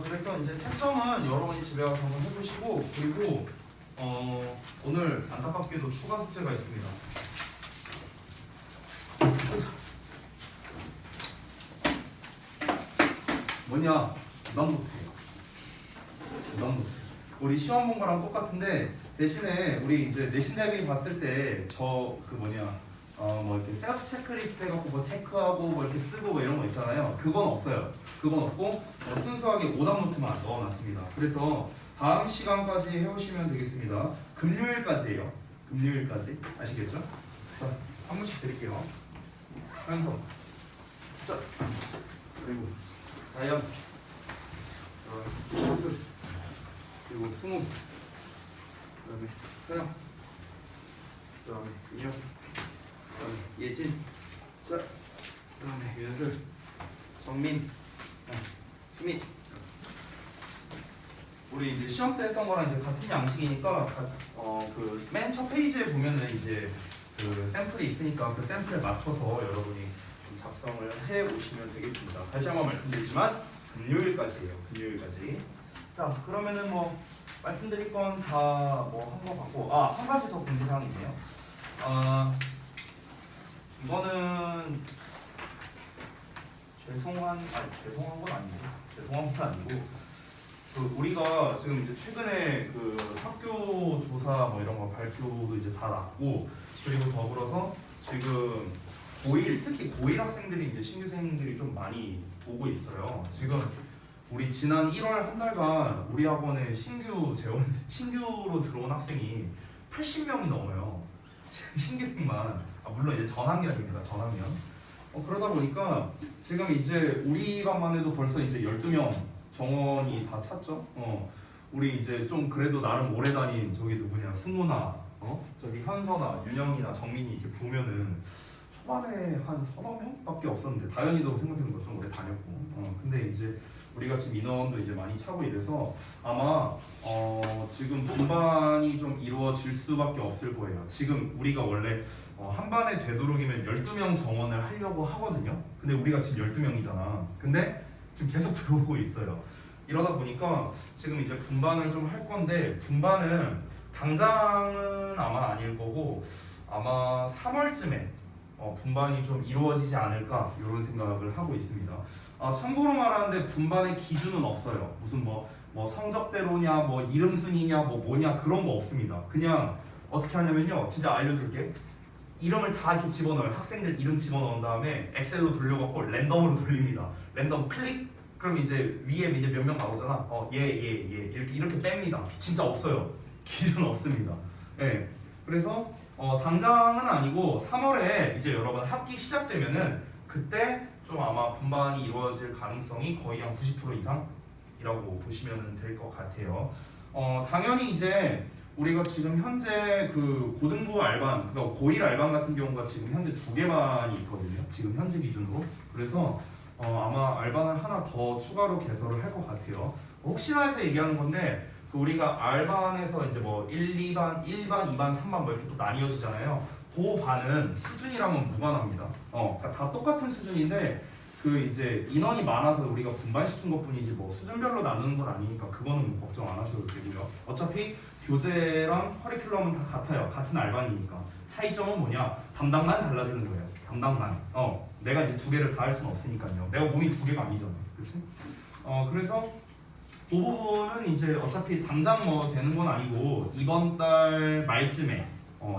그래서 이제 채점은 여러분이 집에 가서 한번 해보시고, 그리고 오늘 안타깝게도 추가 숙제가 있습니다. 뭐냐? 부담노트예요. 부담노트. 우리 시험 본 거랑 똑같은데 대신에 우리 이제 내신 대비 봤을 때 저 그 뭐 이렇게 셀프 체크리스트 해갖고 뭐 체크하고 뭐 이렇게 쓰고 뭐 이런 거 있잖아요. 그건 없어요. 그건 없고 순수하게 오답 노트만 넣어놨습니다. 그래서 다음 시간까지 해오시면 되겠습니다. 금요일까지예요. 금요일까지 아시겠죠? 자, 한 분씩 드릴게요. 한성, 자, 그리고 다현, 호수, 그리고 승우, 그다음에 서영, 그다음에 윤영, 그다음에 예진, 자, 그다음에 윤슬, 정민, 수민. 우리 이제 시험 때 했던 거랑 이제 같은 양식이니까 그 맨 첫 페이지에 보면은 이제 그 샘플이 있으니까 그 샘플에 맞춰서 여러분이 좀 작성을 해 오시면 되겠습니다. 다시 한번 말씀드리지만 금요일까지예요. 금요일까지. 자, 그러면은 뭐 말씀드릴 건 다 뭐 한 거 같고, 한 가지 더 공지사항이 있네요. 이거는 죄송한 건 아니고, 죄송한 건 아니고, 그 우리가 지금 이제 최근에 그 학교 조사 뭐 이런 거 발표도 이제 다 났고, 그리고 더불어서 지금 특히 고1 학생들이 이제 신규생들이 좀 많이 오고 있어요. 지금 우리 지난 1월 한 달간 우리 학원에 신규로 들어온 학생이 80명이 넘어요. 신규생만. 물론 이제 전학년입니다. 전학년. 그러다 보니까 지금 이제 우리 반만 해도 벌써 이제 12명 정원이 다 찼죠. 우리 이제 좀 그래도 나름 오래 다닌 저기 누구냐, 승우나 저기 현서나 윤영이나 정민이 이렇게 보면은 초반에 한 서너 명밖에 없었는데, 다현이도 생각해보니까 좀 오래 다녔고, 근데 이제 우리가 지금 인원도 이제 많이 차고 이래서 아마 지금 분반이 좀 이루어질 수밖에 없을 거예요. 지금 우리가 원래 한 반에 되도록이면 12명 정원을 하려고 하거든요. 근데 우리가 지금 12명이잖아. 근데 지금 계속 들어오고 있어요. 이러다 보니까 지금 이제 분반을 좀 할 건데, 분반은 당장은 아마 아닐 거고 아마 3월쯤에 분반이 좀 이루어지지 않을까 이런 생각을 하고 있습니다. 참고로 말하는데 분반의 기준은 없어요. 무슨 뭐 성적대로냐, 뭐 이름 순이냐, 뭐냐 그런 거 없습니다. 그냥 어떻게 하냐면요, 진짜 알려줄게. 이름을 다 이렇게 집어넣어요. 학생들 이름 집어넣은 다음에 엑셀로 돌려갖고 랜덤으로 돌립니다. 랜덤 클릭? 그럼 이제 위에 이제 몇 명 나오잖아. 얘 이렇게 뺍니다. 진짜 없어요. 기준 없습니다. 네. 그래서 당장은 아니고 3월에 이제 여러분 학기 시작되면은 그때 좀 아마 분반이 이루어질 가능성이 거의 한 90% 이상이라고 보시면 될 것 같아요. 당연히 이제 우리가 지금 현재 그 고등부 알반, 그러니까 고1 알반 같은 경우가 지금 현재 2개만이 있거든요. 지금 현재 기준으로. 그래서 아마 알반을 하나 더 추가로 개설을 할 것 같아요. 혹시나 해서 얘기하는 건데, 그 우리가 알반에서 이제 뭐 1, 2반, 1반, 2반, 3반 뭐 이렇게 또 나뉘어지잖아요. 그 반은 수준이랑은 무관합니다. 그러니까 다 똑같은 수준인데 그 이제 인원이 많아서 우리가 분반시킨 것뿐이지 뭐 수준별로 나누는 건 아니니까 그거는 걱정 안 하셔도 되고요. 어차피 교재랑 커리큘럼은 다 같아요. 같은 알반이니까. 차이점은 뭐냐? 담당만 달라지는 거예요. 담당만. 내가 이제 2개를 다 할 수는 없으니까요. 내가 몸이 2개가 아니잖아. 그렇지? 그래서 그 부분은 이제 어차피 당장 뭐 되는 건 아니고 이번 달 말쯤에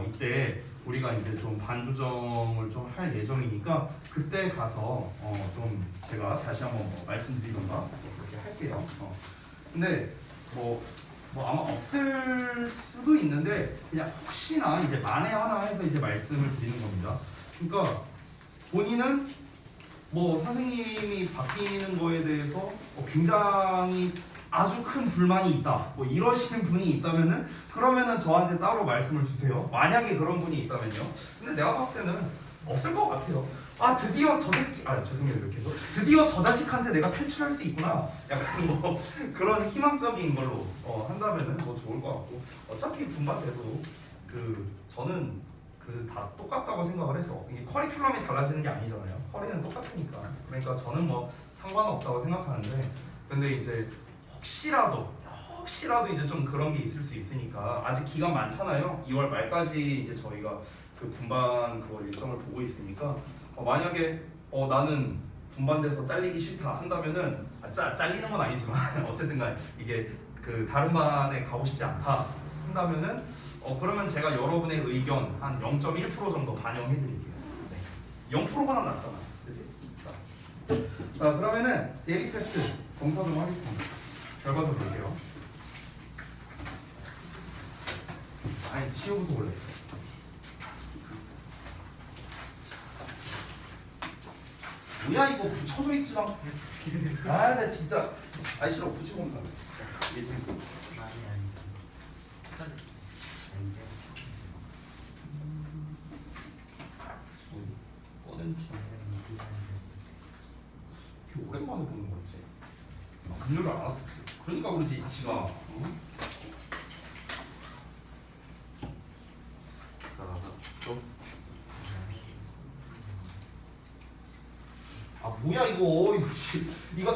이때 우리가 이제 좀 반 조정을 좀 할 예정이니까 그때 가서 좀 제가 다시 한번 뭐 말씀드리던가 그렇게 할게요. 근데 뭐 아마 없을 수도 있는데 그냥 혹시나 이제 만에 하나 해서 이제 말씀을 드리는 겁니다. 그러니까 본인은 뭐 선생님이 바뀌는 거에 대해서 굉장히 아주 큰 불만이 있다, 뭐 이러시는 분이 있다면은 그러면은 저한테 따로 말씀을 주세요. 만약에 그런 분이 있다면요. 근데 내가 봤을 때는 없을 것 같아요. 드디어 저 새끼, 죄송해요 이렇게 해서 드디어 저 자식한테 내가 탈출할 수 있구나, 약간 뭐 그런 희망적인 걸로 한다면은 뭐 좋을 것 같고, 어차피 분반돼도 저는 다 똑같다고 생각을 해서, 이게 커리큘럼이 달라지는 게 아니잖아요. 커리는 똑같으니까. 그러니까 저는 뭐 상관없다고 생각하는데, 근데 이제 혹시라도 이제 좀 그런 게 있을 수 있으니까 아직 기간 많잖아요. 2월 말까지 이제 저희가 그 분반 그거 일정을 보고 있으니까 만약에 나는 분반돼서 잘리기 싫다 한다면은 잘리는 건 아니지만 어쨌든간 이게 그 다른 반에 가고 싶지 않다 한다면은 그러면 제가 여러분의 의견 한 0.1% 정도 반영해 드릴게요. 네. 0%보다 낫잖아, 그렇지? 자 그러면은 데일리 테스트 검사 좀 하겠습니다. 결과도 볼게요. 아니 치우부터 볼래. 뭐야 이거 붙여져 있지 않고. 나 진짜 싫어 붙이고 온다. 이게 지금 이렇게 오랜만에 보는 거지. 금요일 안 왔었지. 그러니까 그러지 지가. 응? 뭐야 이거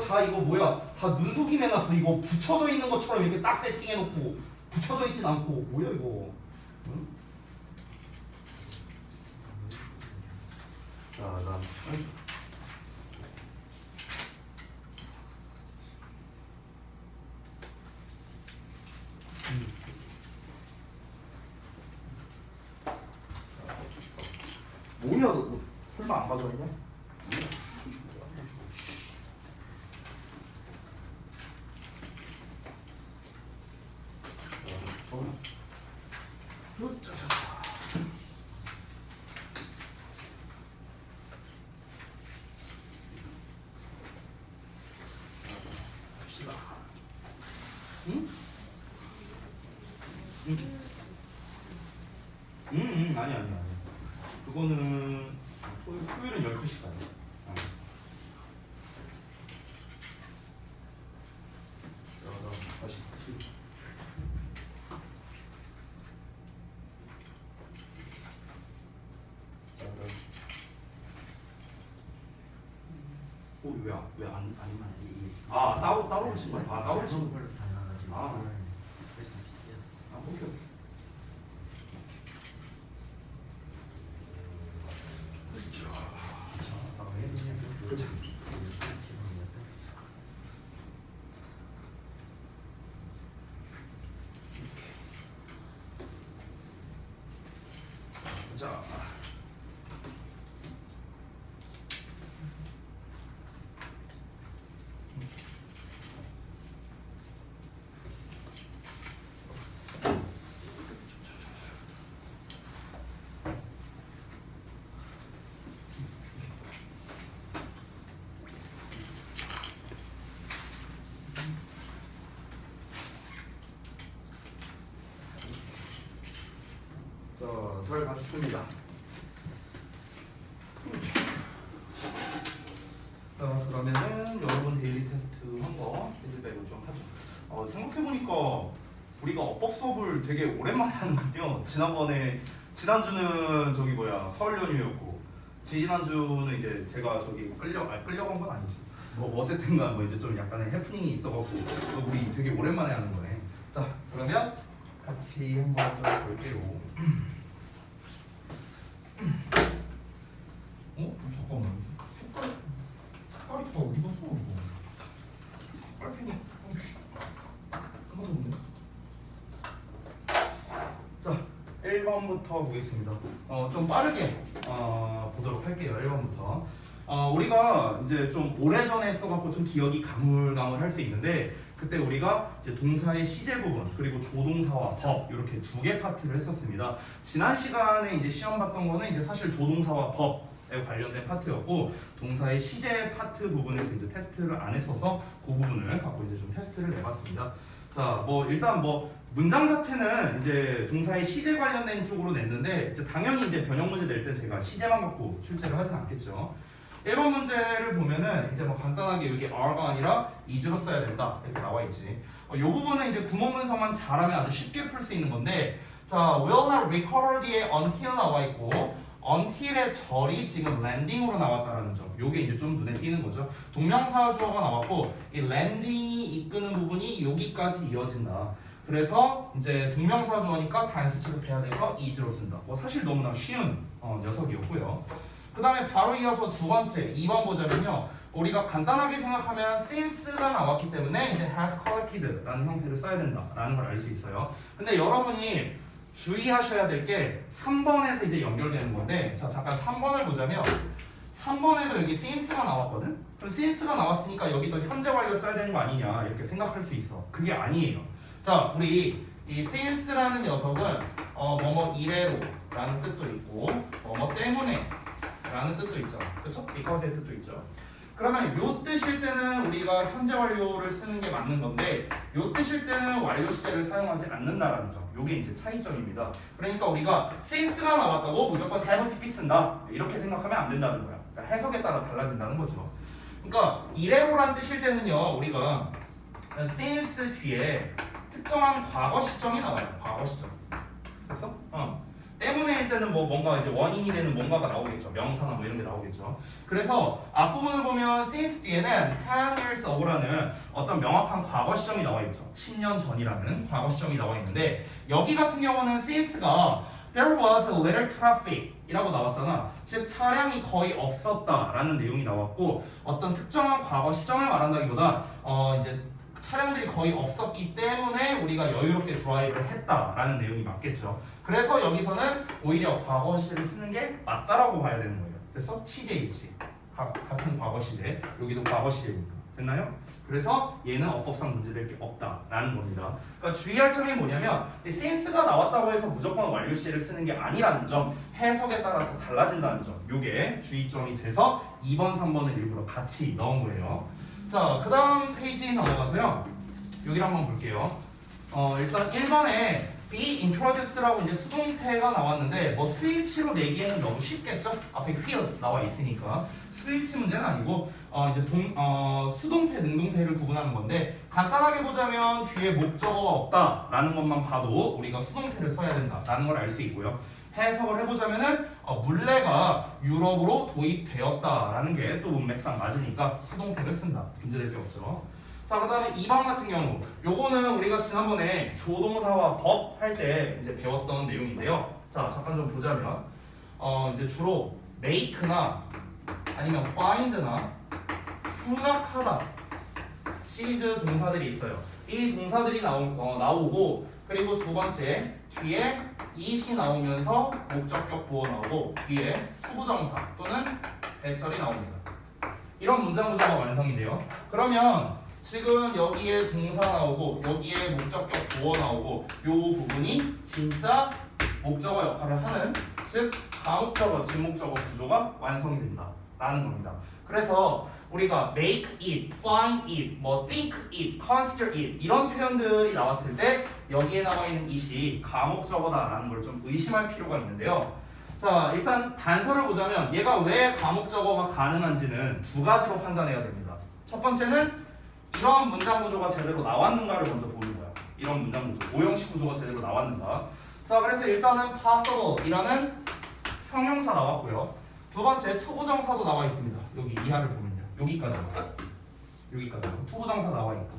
다 이거 뭐야 다 눈속임 해놨어. 이거 붙여져 있는 것처럼 이렇게 딱 세팅해놓고 붙여져 있진 않고 뭐야 이거. 응? 자 뭐야 너 설마 안 가져왔냐? 응? 아니. 그거는 토요일은 12시까지. 다시. 왜안 따로 오신 거야? 따로 오신 거야? 오케이. 그렇죠. 자. 잘 봤습니다. 그러면은 여러분 데일리 테스트 한 거 피드백을 좀 하죠. 생각해보니까 우리가 어법 수업을 되게 오랜만에 하는군요. 지난주는 설 연휴였고 지난주는 이제 제가 끌려간 건 아니지. 어쨌든간 이제 좀 약간의 해프닝이 있어갖고 우리 되게 오랜만에 하는 거네. 자 그러면 같이 한번 좀 볼게요. 잠깐만. 색깔이 다 어디 갔어 이거? 빨팽이. 까먹었네. 자, 1번부터 보겠습니다. 좀 빠르게 보도록 할게요. 1번부터. 우리가 이제 좀 오래전에 써갖고 좀 기억이 가물가물할 수 있는데 그때 우리가 이제 동사의 시제 부분 그리고 조동사와 법 이렇게 두 개 파트를 했었습니다. 지난 시간에 이제 시험 봤던 거는 이제 사실 조동사와 법에 관련된 파트였고 동사의 시제 파트 부분에서 이제 테스트를 안 했어서 그 부분을 갖고 이제 좀 테스트를 내봤습니다. 자, 일단 문장 자체는 이제 동사의 시제 관련된 쪽으로 냈는데 이제 당연히 이제 변형 문제 낼 때 제가 시제만 갖고 출제를 하진 않겠죠. 1번 문제를 보면은 이제 간단하게 여기 are가 아니라 is로 써야 된다 이렇게 나와 있지. 이 부분은 이제 구문문서만 잘하면 아주 쉽게 풀 수 있는 건데 자 will not record에 until 나와 있고 until의 절이 지금 landing으로 나왔다라는 점. 요게 이제 좀 눈에 띄는 거죠. 동명사 주어가 나왔고 이 landing이 이끄는 부분이 여기까지 이어진다. 그래서 이제 동명사 주어니까 단수 취급해야 돼서 is로 쓴다. 뭐 사실 너무나 쉬운 녀석이었고요. 그 다음에 바로 이어서 두 번째 2번 보자면요. 우리가 간단하게 생각하면 since가 나왔기 때문에 이제 has collected라는 형태를 써야 된다라는 걸 알 수 있어요. 근데 여러분이 주의하셔야 될 게 3번에서 이제 연결되는 건데, 자 잠깐 3번을 보자면 3번에도 여기 since가 나왔거든. 그럼 since가 나왔으니까 여기도 현재 완료 써야 되는 거 아니냐 이렇게 생각할 수 있어. 그게 아니에요. 자 우리 이 since라는 녀석은 뭐뭐 이래로라는 뜻도 있고 뭐뭐 때문에 라는 뜻도 있죠. 그렇죠? because의 뜻도 있죠. 그러면 요 뜻일 때는 우리가 현재 완료를 쓰는 게 맞는 건데 요 뜻일 때는 완료 시제를 사용하지 않는다라는 점. 요게 이제 차이점입니다. 그러니까 우리가 since가 나왔다고 무조건 have pp 쓴다. 이렇게 생각하면 안 된다는 거야. 그러니까 해석에 따라 달라진다는 거죠. 그러니까 이래로란 뜻일 때는요. 우리가 since 뒤에 특정한 과거 시점이 나와요. 과거 시점. 됐어? 때문에일 때는 뭐 뭔가 이제 원인이 되는 뭔가가 나오겠죠. 명사나 뭐 이런 게 나오겠죠. 그래서 앞부분을 보면 since 뒤에는 10 years ago라는 어떤 명확한 과거 시점이 나와 있죠. 10년 전이라는 과거 시점이 나와 있는데 여기 같은 경우는 since가 there was a little traffic 이라고 나왔잖아. 즉 차량이 거의 없었다라는 내용이 나왔고 어떤 특정한 과거 시점을 말한다기보다 이제 차량들이 거의 없었기 때문에 우리가 여유롭게 드라이브를 했다라는 내용이 맞겠죠. 그래서 여기서는 오히려 과거 시제를 쓰는 게 맞다라고 봐야 되는 거예요. 됐어? 시제 일치. 같은 과거 시제. 여기도 과거 시제니까. 됐나요? 그래서 얘는 어법상 문제될 게 없다라는 겁니다. 그러니까 주의할 점이 뭐냐면 since가 나왔다고 해서 무조건 완료 시제를 쓰는 게 아니라는 점, 해석에 따라서 달라진다는 점. 요게 주의점이 돼서 2번, 3번을 일부러 같이 넣은 거예요. 자, 그 다음 페이지 넘어가서요. 여기를 한번 볼게요. 일단 1번에 be introduced라고 이제 수동태가 나왔는데 뭐 스위치로 내기에는 너무 쉽겠죠? 앞에 field 나와 있으니까 스위치 문제는 아니고 이제 수동태, 능동태를 구분하는 건데 간단하게 보자면 뒤에 목적어가 없다라는 것만 봐도 우리가 수동태를 써야 된다라는 걸 알 수 있고요. 해석을 해보자면은 물레가 유럽으로 도입되었다라는 게 또 문맥상 맞으니까 수동태를 쓴다. 문제될 게 없죠. 자, 그 다음에 2번 같은 경우 요거는 우리가 지난번에 조동사와 법 할 때 이제 배웠던 내용인데요. 자, 잠깐 좀 보자면 이제 주로 make나 아니면 find나 생각하다 시리즈 동사들이 있어요. 이 동사들이 나오고 그리고 두 번째 뒤에 it이 나오면서 목적격 보어 나오고 뒤에 투부정사 또는 대절이 나옵니다. 이런 문장 구조가 완성이 돼요. 그러면 지금 여기에 동사 나오고 여기에 목적격 보어 나오고 요 부분이 진짜 목적어 역할을 하는 즉 가목적어, 진목적어 구조가 완성이 된다 라는 겁니다. 그래서 우리가 make it, find it, 뭐 think it, consider it 이런 표현들이 나왔을 때 여기에 나와 있는 it이 가목적어다라는 걸 좀 의심할 필요가 있는데요. 자, 일단 단서를 보자면 얘가 왜 가목적어가 가능한지는 두 가지로 판단해야 됩니다. 첫 번째는 이런 문장 구조가 제대로 나왔는가를 먼저 보는 거야. 이런 문장 구조, 오형식 구조가 제대로 나왔는가. 자, 그래서 일단은 possible이라는 형용사 나왔고요. 두 번째 투부정사도 나와 있습니다. 여기 이하를 보면요. 여기까지요. 투부정사 나와 있고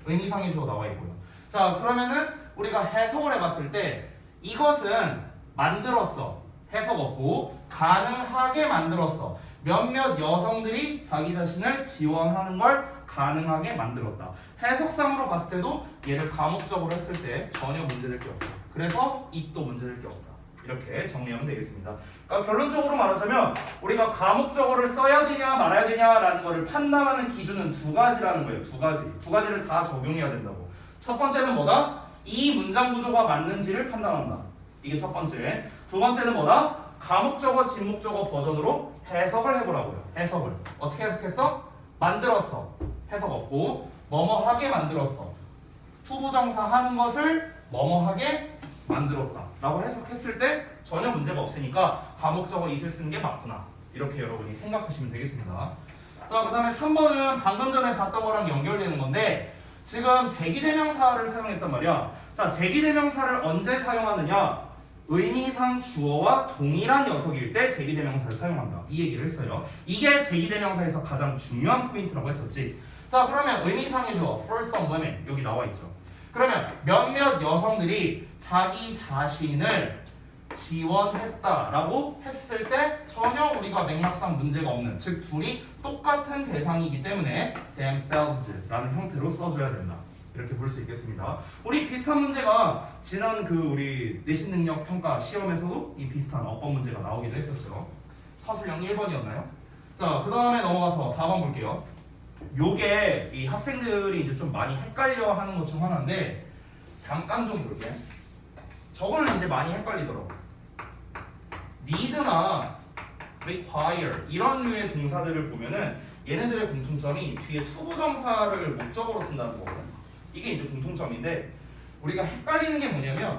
의미상의 주어 나와 있고요. 자, 그러면은 우리가 해석을 해봤을 때 이것은 만들었어. 해석 없고 가능하게 만들었어. 몇몇 여성들이 자기 자신을 지원하는 걸 가능하게 만들었다. 해석상으로 봤을 때도 얘를 가목적으로 했을 때 전혀 문제될 게 없다. 그래서 it도 문제될 게 없다. 이렇게 정리하면 되겠습니다. 그러니까 결론적으로 말하자면 우리가 가목적어를 써야 되냐 말아야 되냐라는 것을 판단하는 기준은 두 가지라는 거예요. 두 가지를 다 적용해야 된다고. 첫 번째는 뭐다? 이 문장 구조가 맞는지를 판단한다. 이게 첫 번째. 두 번째는 뭐다? 가목적어, 진목적어 버전으로 해석을 해보라고요. 해석을 어떻게 해석했어? 만들었어. 해석 없고 뭐뭐하게 만들었어. 투부정사 하는 것을 뭐뭐하게 만들었다 라고 해석했을 때 전혀 문제가 없으니까 가목적어 it을 쓰는 게 맞구나. 이렇게 여러분이 생각하시면 되겠습니다. 자, 그 다음에 3번은 방금 전에 봤던 거랑 연결되는 건데 지금 제기대명사를 사용했단 말이야. 자, 제기대명사를 언제 사용하느냐? 의미상 주어와 동일한 녀석일 때 제기대명사를 사용한다. 이 얘기를 했어요. 이게 제기대명사에서 가장 중요한 포인트라고 했었지. 자, 그러면 의미상의 주어 for some women 여기 나와 있죠. 그러면 몇몇 여성들이 자기 자신을 지원했다라고 했을 때 전혀 우리가 맥락상 문제가 없는, 즉 둘이 똑같은 대상이기 때문에 themselves라는 형태로 써줘야 된다. 이렇게 볼 수 있겠습니다. 우리 비슷한 문제가 지난 그 우리 내신 능력 평가 시험에서도 이 비슷한 어법 문제가 나오기도 했었죠. 사술형 1번이었나요? 자, 그 다음에 넘어가서 4번 볼게요. 요게 이 학생들이 이제 좀 많이 헷갈려 하는 것 중 하나인데 잠깐 좀 볼게. 저거는 이제 많이 헷갈리더라고. need나 require 이런 류의 동사들을 보면은 얘네들의 공통점이 뒤에 투부정사를 목적어로 쓴다는 거거든. 이게 이제 공통점인데 우리가 헷갈리는 게 뭐냐면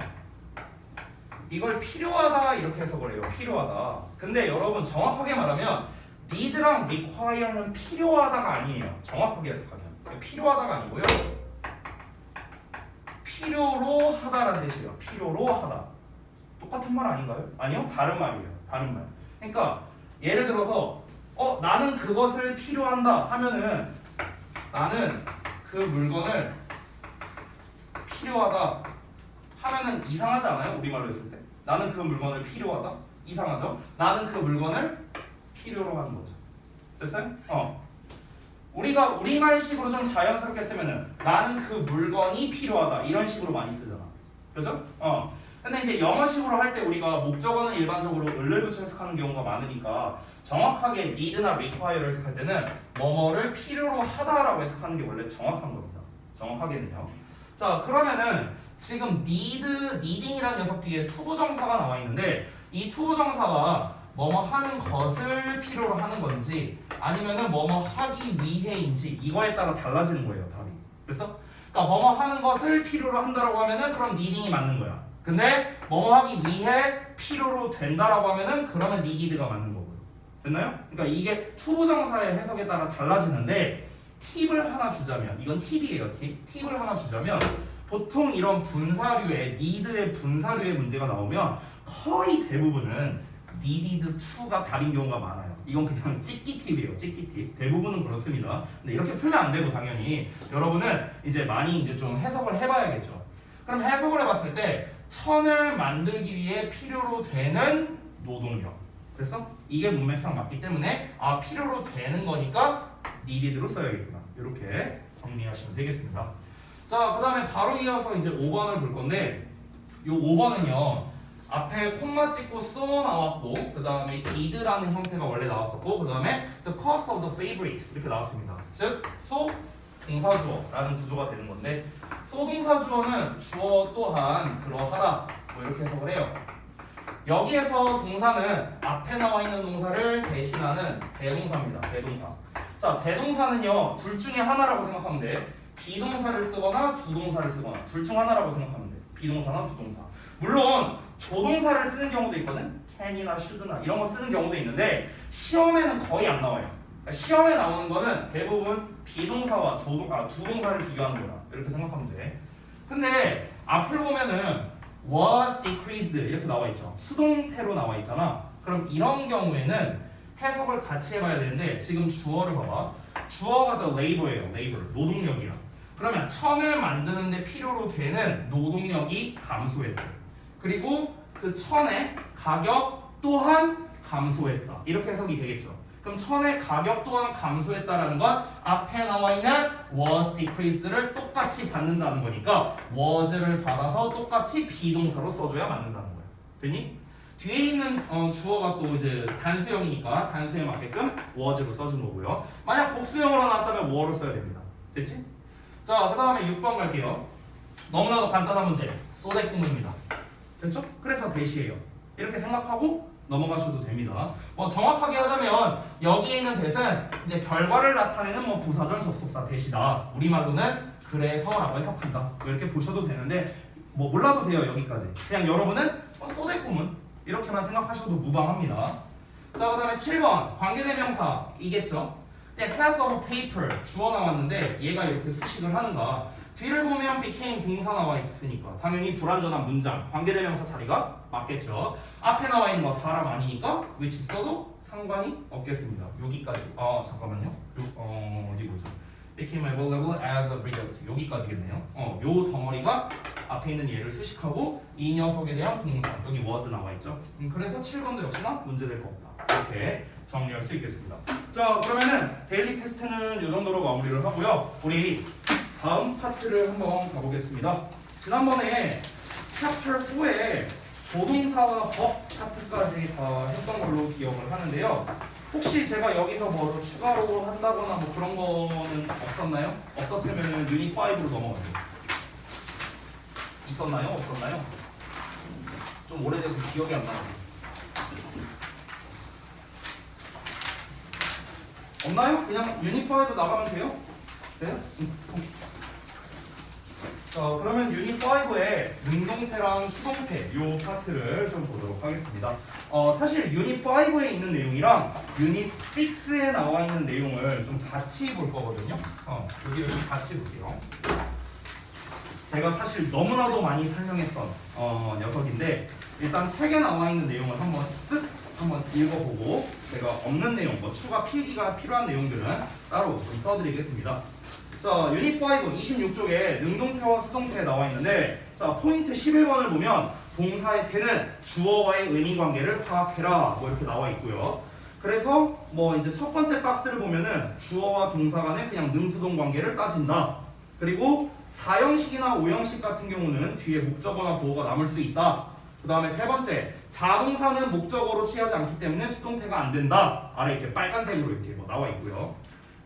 이걸 필요하다 이렇게 해석을 해요. 필요하다. 근데 여러분 정확하게 말하면 need랑 require는 필요하다가 아니에요. 정확하게 해석하면 필요하다가 아니고요. 필요로 하다라는 뜻이에요. 필요로 하다. 똑같은 말 아닌가요? 아니요. 다른 말이에요. 다른 말. 그러니까 예를 들어서 나는 그것을 필요한다 하면은 나는 그 물건을 필요하다 하면은 이상하지 않아요? 우리말로 했을 때 나는 그 물건을 필요하다? 이상하죠? 나는 그 물건을 필요로 하는 거죠. 됐어요? 우리가 우리말식으로 좀 자연스럽게 쓰면은 나는 그 물건이 필요하다 이런 식으로 많이 쓰잖아. 그죠? 근데 이제 영어식으로 할 때 우리가 목적어는 일반적으로 을을 붙여 해석하는 경우가 많으니까 정확하게 need나 require를 해석할 때는 뭐뭐를 필요로 하다라고 해석하는 게 원래 정확한 겁니다. 정확하게는요. 자, 그러면은 지금 needing이라는 녀석 뒤에 투부정사가 나와 있는데 이 투부정사가 뭐뭐 하는 것을 필요로 하는 건지 아니면은 뭐뭐 하기 위해인지 이거에 따라 달라지는 거예요, 답이. 그래서 그러니까 뭐뭐 하는 것을 필요로 한다라고 하면은 그럼 needing이 맞는 거야. 근데 뭐뭐 하기 위해 필요로 된다라고 하면은 그러면 needed가 맞는 거고요. 됐나요? 그러니까 이게 투부정사의 해석에 따라 달라지는데 팁을 하나 주자면 이건 팁이에요. 팁을 하나 주자면 보통 이런 분사류의 need의 분사류의 문제가 나오면 거의 대부분은 needed to가 답인 경우가 많아요. 이건 그냥 찍기 팁이에요. 찍기 팁. 대부분은 그렇습니다. 근데 이렇게 풀면 안 되고 당연히 여러분은 이제 많이 이제 좀 해석을 해봐야겠죠. 그럼 해석을 해봤을 때 천을 만들기 위해 필요로 되는 노동력. 그래서 이게 문맥상 맞기 때문에 필요로 되는 거니까 needed로 써야겠구나. 이렇게 정리하시면 되겠습니다. 자, 그 다음에 바로 이어서 이제 5번을 볼 건데 요 5번은요 앞에 콤마 찍고 so 나왔고 그 다음에 did라는 형태가 원래 나왔었고 그 다음에 the cost of the fabrics 이렇게 나왔습니다. 즉 so 동사주어라는 구조가 되는 건데 so 동사주어는 주어 또한 그러하다 뭐 이렇게 해석을 해요. 여기에서 동사는 앞에 나와 있는 동사를 대신하는 대동사입니다. 대동사. 자, 대동사는요 둘 중에 하나라고 생각하면 돼. 비동사를 쓰거나 주동사를 쓰거나 둘 중 하나라고 생각하면 돼. 비동사나 주동사. 물론 조동사를 쓰는 경우도 있거든. can이나 should나 이런 거 쓰는 경우도 있는데 시험에는 거의 안 나와요. 그러니까 시험에 나오는 거는 대부분 비동사와 주동사를 비교하는 거다. 이렇게 생각하면 돼. 근데 앞을 보면은 was decreased 이렇게 나와 있죠. 수동태로 나와 있잖아. 그럼 이런 경우에는 해석을 같이 해봐야 되는데 지금 주어를 봐봐. 주어가 the labor예요. labor 노동력이야. 그러면 천을 만드는데 필요로 되는 노동력이 감소했다. 그리고 그 천의 가격 또한 감소했다. 이렇게 해석이 되겠죠. 그럼 천의 가격 또한 감소했다라는 건 앞에 나와 있는 was decreased를 똑같이 받는다는 거니까 was를 받아서 똑같이 비동사로 써줘야 맞는다는 거야. 됐니? 뒤에 있는 주어가 또 이제 단수형이니까 단수에 맞게끔 was로 써준 거고요. 만약 복수형으로 나왔다면 were로 써야 됩니다. 됐지? 자, 그 다음에 6번 갈게요. 너무나도 간단한 문제. 소대 구문입니다. 됐죠? 그래서 대시예요. 이렇게 생각하고 넘어가셔도 됩니다. 뭐 정확하게 하자면 여기에 있는 대는 이제 결과를 나타내는 뭐 부사절 접속사 대시다. 우리말로는 그래서라고 해석한다. 뭐 이렇게 보셔도 되는데 뭐 몰라도 돼요. 여기까지. 그냥 여러분은 소대 구문 이렇게만 생각하셔도 무방합니다. 자, 그 다음에 7번 관계대명사 이겠죠? The excess of paper 주어 나왔는데 얘가 이렇게 수식을 하는가? 뒤를 보면 became 동사 나와 있으니까 당연히 불완전한 문장 관계대명사 자리가 맞겠죠. 앞에 나와 있는 거 사람 아니니까 which 써도 상관이 없겠습니다. 여기까지. 잠깐만요. 어디 보자. became available as a result. 여기까지겠네요. 요 덩어리가 앞에 있는 얘를 수식하고 이 녀석에 대한 동사 여기 was 나와 있죠. 그래서 7번도 역시나 문제될 거 없다. 이렇게 정리할 수 있겠습니다. 자, 그러면은 데일리 테스트는 이 정도로 마무리를 하고요. 우리 다음 파트를 한번 가보겠습니다. 지난번에 챕터 4에 조동사와 법 파트까지 다 했던 걸로 기억을 하는데요. 혹시 제가 여기서 뭐 추가로 한다거나 뭐 그런 거는 없었나요? 없었으면 유닛 5로 넘어가죠. 있었나요? 없었나요? 좀 오래돼서 기억이 안 나요. 없나요? 그냥 유닛 5 나가면 돼요? 돼요? 자, 그러면 유닛 5의 능동태랑 수동태 요 파트를 좀 보도록 하겠습니다. 사실 유닛 5에 있는 내용이랑 유닛 6에 나와 있는 내용을 좀 같이 볼 거거든요. 여기 같이 볼게요. 제가 사실 너무나도 많이 설명했던 녀석인데 일단 책에 나와 있는 내용을 한번 한번 읽어보고 제가 없는 내용, 뭐 추가 필기가 필요한 내용들은 따로 좀 써드리겠습니다. 자, 유닛 5 26쪽에 능동태와 수동태에 나와 있는데 자, 포인트 11번을 보면 동사의 태는 주어와의 의미 관계를 파악해라 뭐 이렇게 나와 있고요. 그래서 뭐 이제 첫 번째 박스를 보면은 주어와 동사 간의 그냥 능수동 관계를 따진다. 그리고 4형식이나 5형식 같은 경우는 뒤에 목적어나 보어가 남을 수 있다. 그 다음에 세 번째, 자동사는 목적어로 취하지 않기 때문에 수동태가 안 된다. 아래 이렇게 빨간색으로 이렇게 뭐 나와 있고요.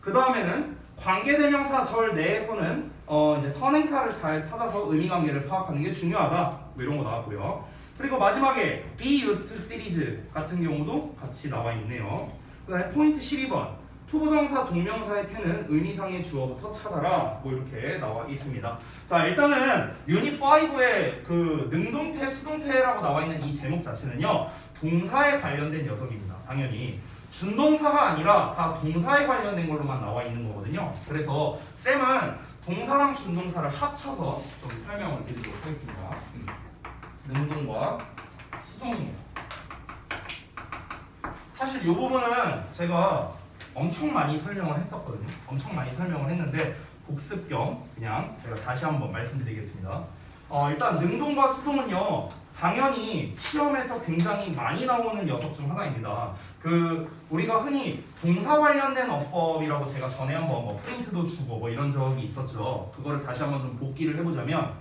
그 다음에는 관계대명사 절 내에서는 이제 선행사를 잘 찾아서 의미관계를 파악하는 게 중요하다. 뭐 이런 거 나왔고요. 그리고 마지막에 be used series 같은 경우도 같이 나와 있네요. 그 다음에 포인트 12번 투부정사 동명사의 태는 의미상의 주어부터 찾아라. 뭐 이렇게 나와 있습니다. 자, 일단은 유닛 5의 그 능동태, 수동태라고 나와 있는 이 제목 자체는요 동사에 관련된 녀석입니다. 당연히 준동사가 아니라 다 동사에 관련된 걸로만 나와 있는 거거든요. 그래서 쌤은 동사랑 준동사를 합쳐서 좀 설명을 드리도록 하겠습니다. 능동과 수동입니다. 사실 이 부분은 제가 엄청 많이 설명을 했었거든요. 엄청 많이 설명을 했는데 복습 겸 그냥 제가 다시 한번 말씀드리겠습니다. 일단 능동과 수동은요 당연히 시험에서 굉장히 많이 나오는 녀석 중 하나입니다. 우리가 흔히 동사 관련된 어법이라고 제가 전에 한번 뭐 프린트도 주고 뭐 이런 적이 있었죠. 그거를 다시 한번 좀 복기를 해보자면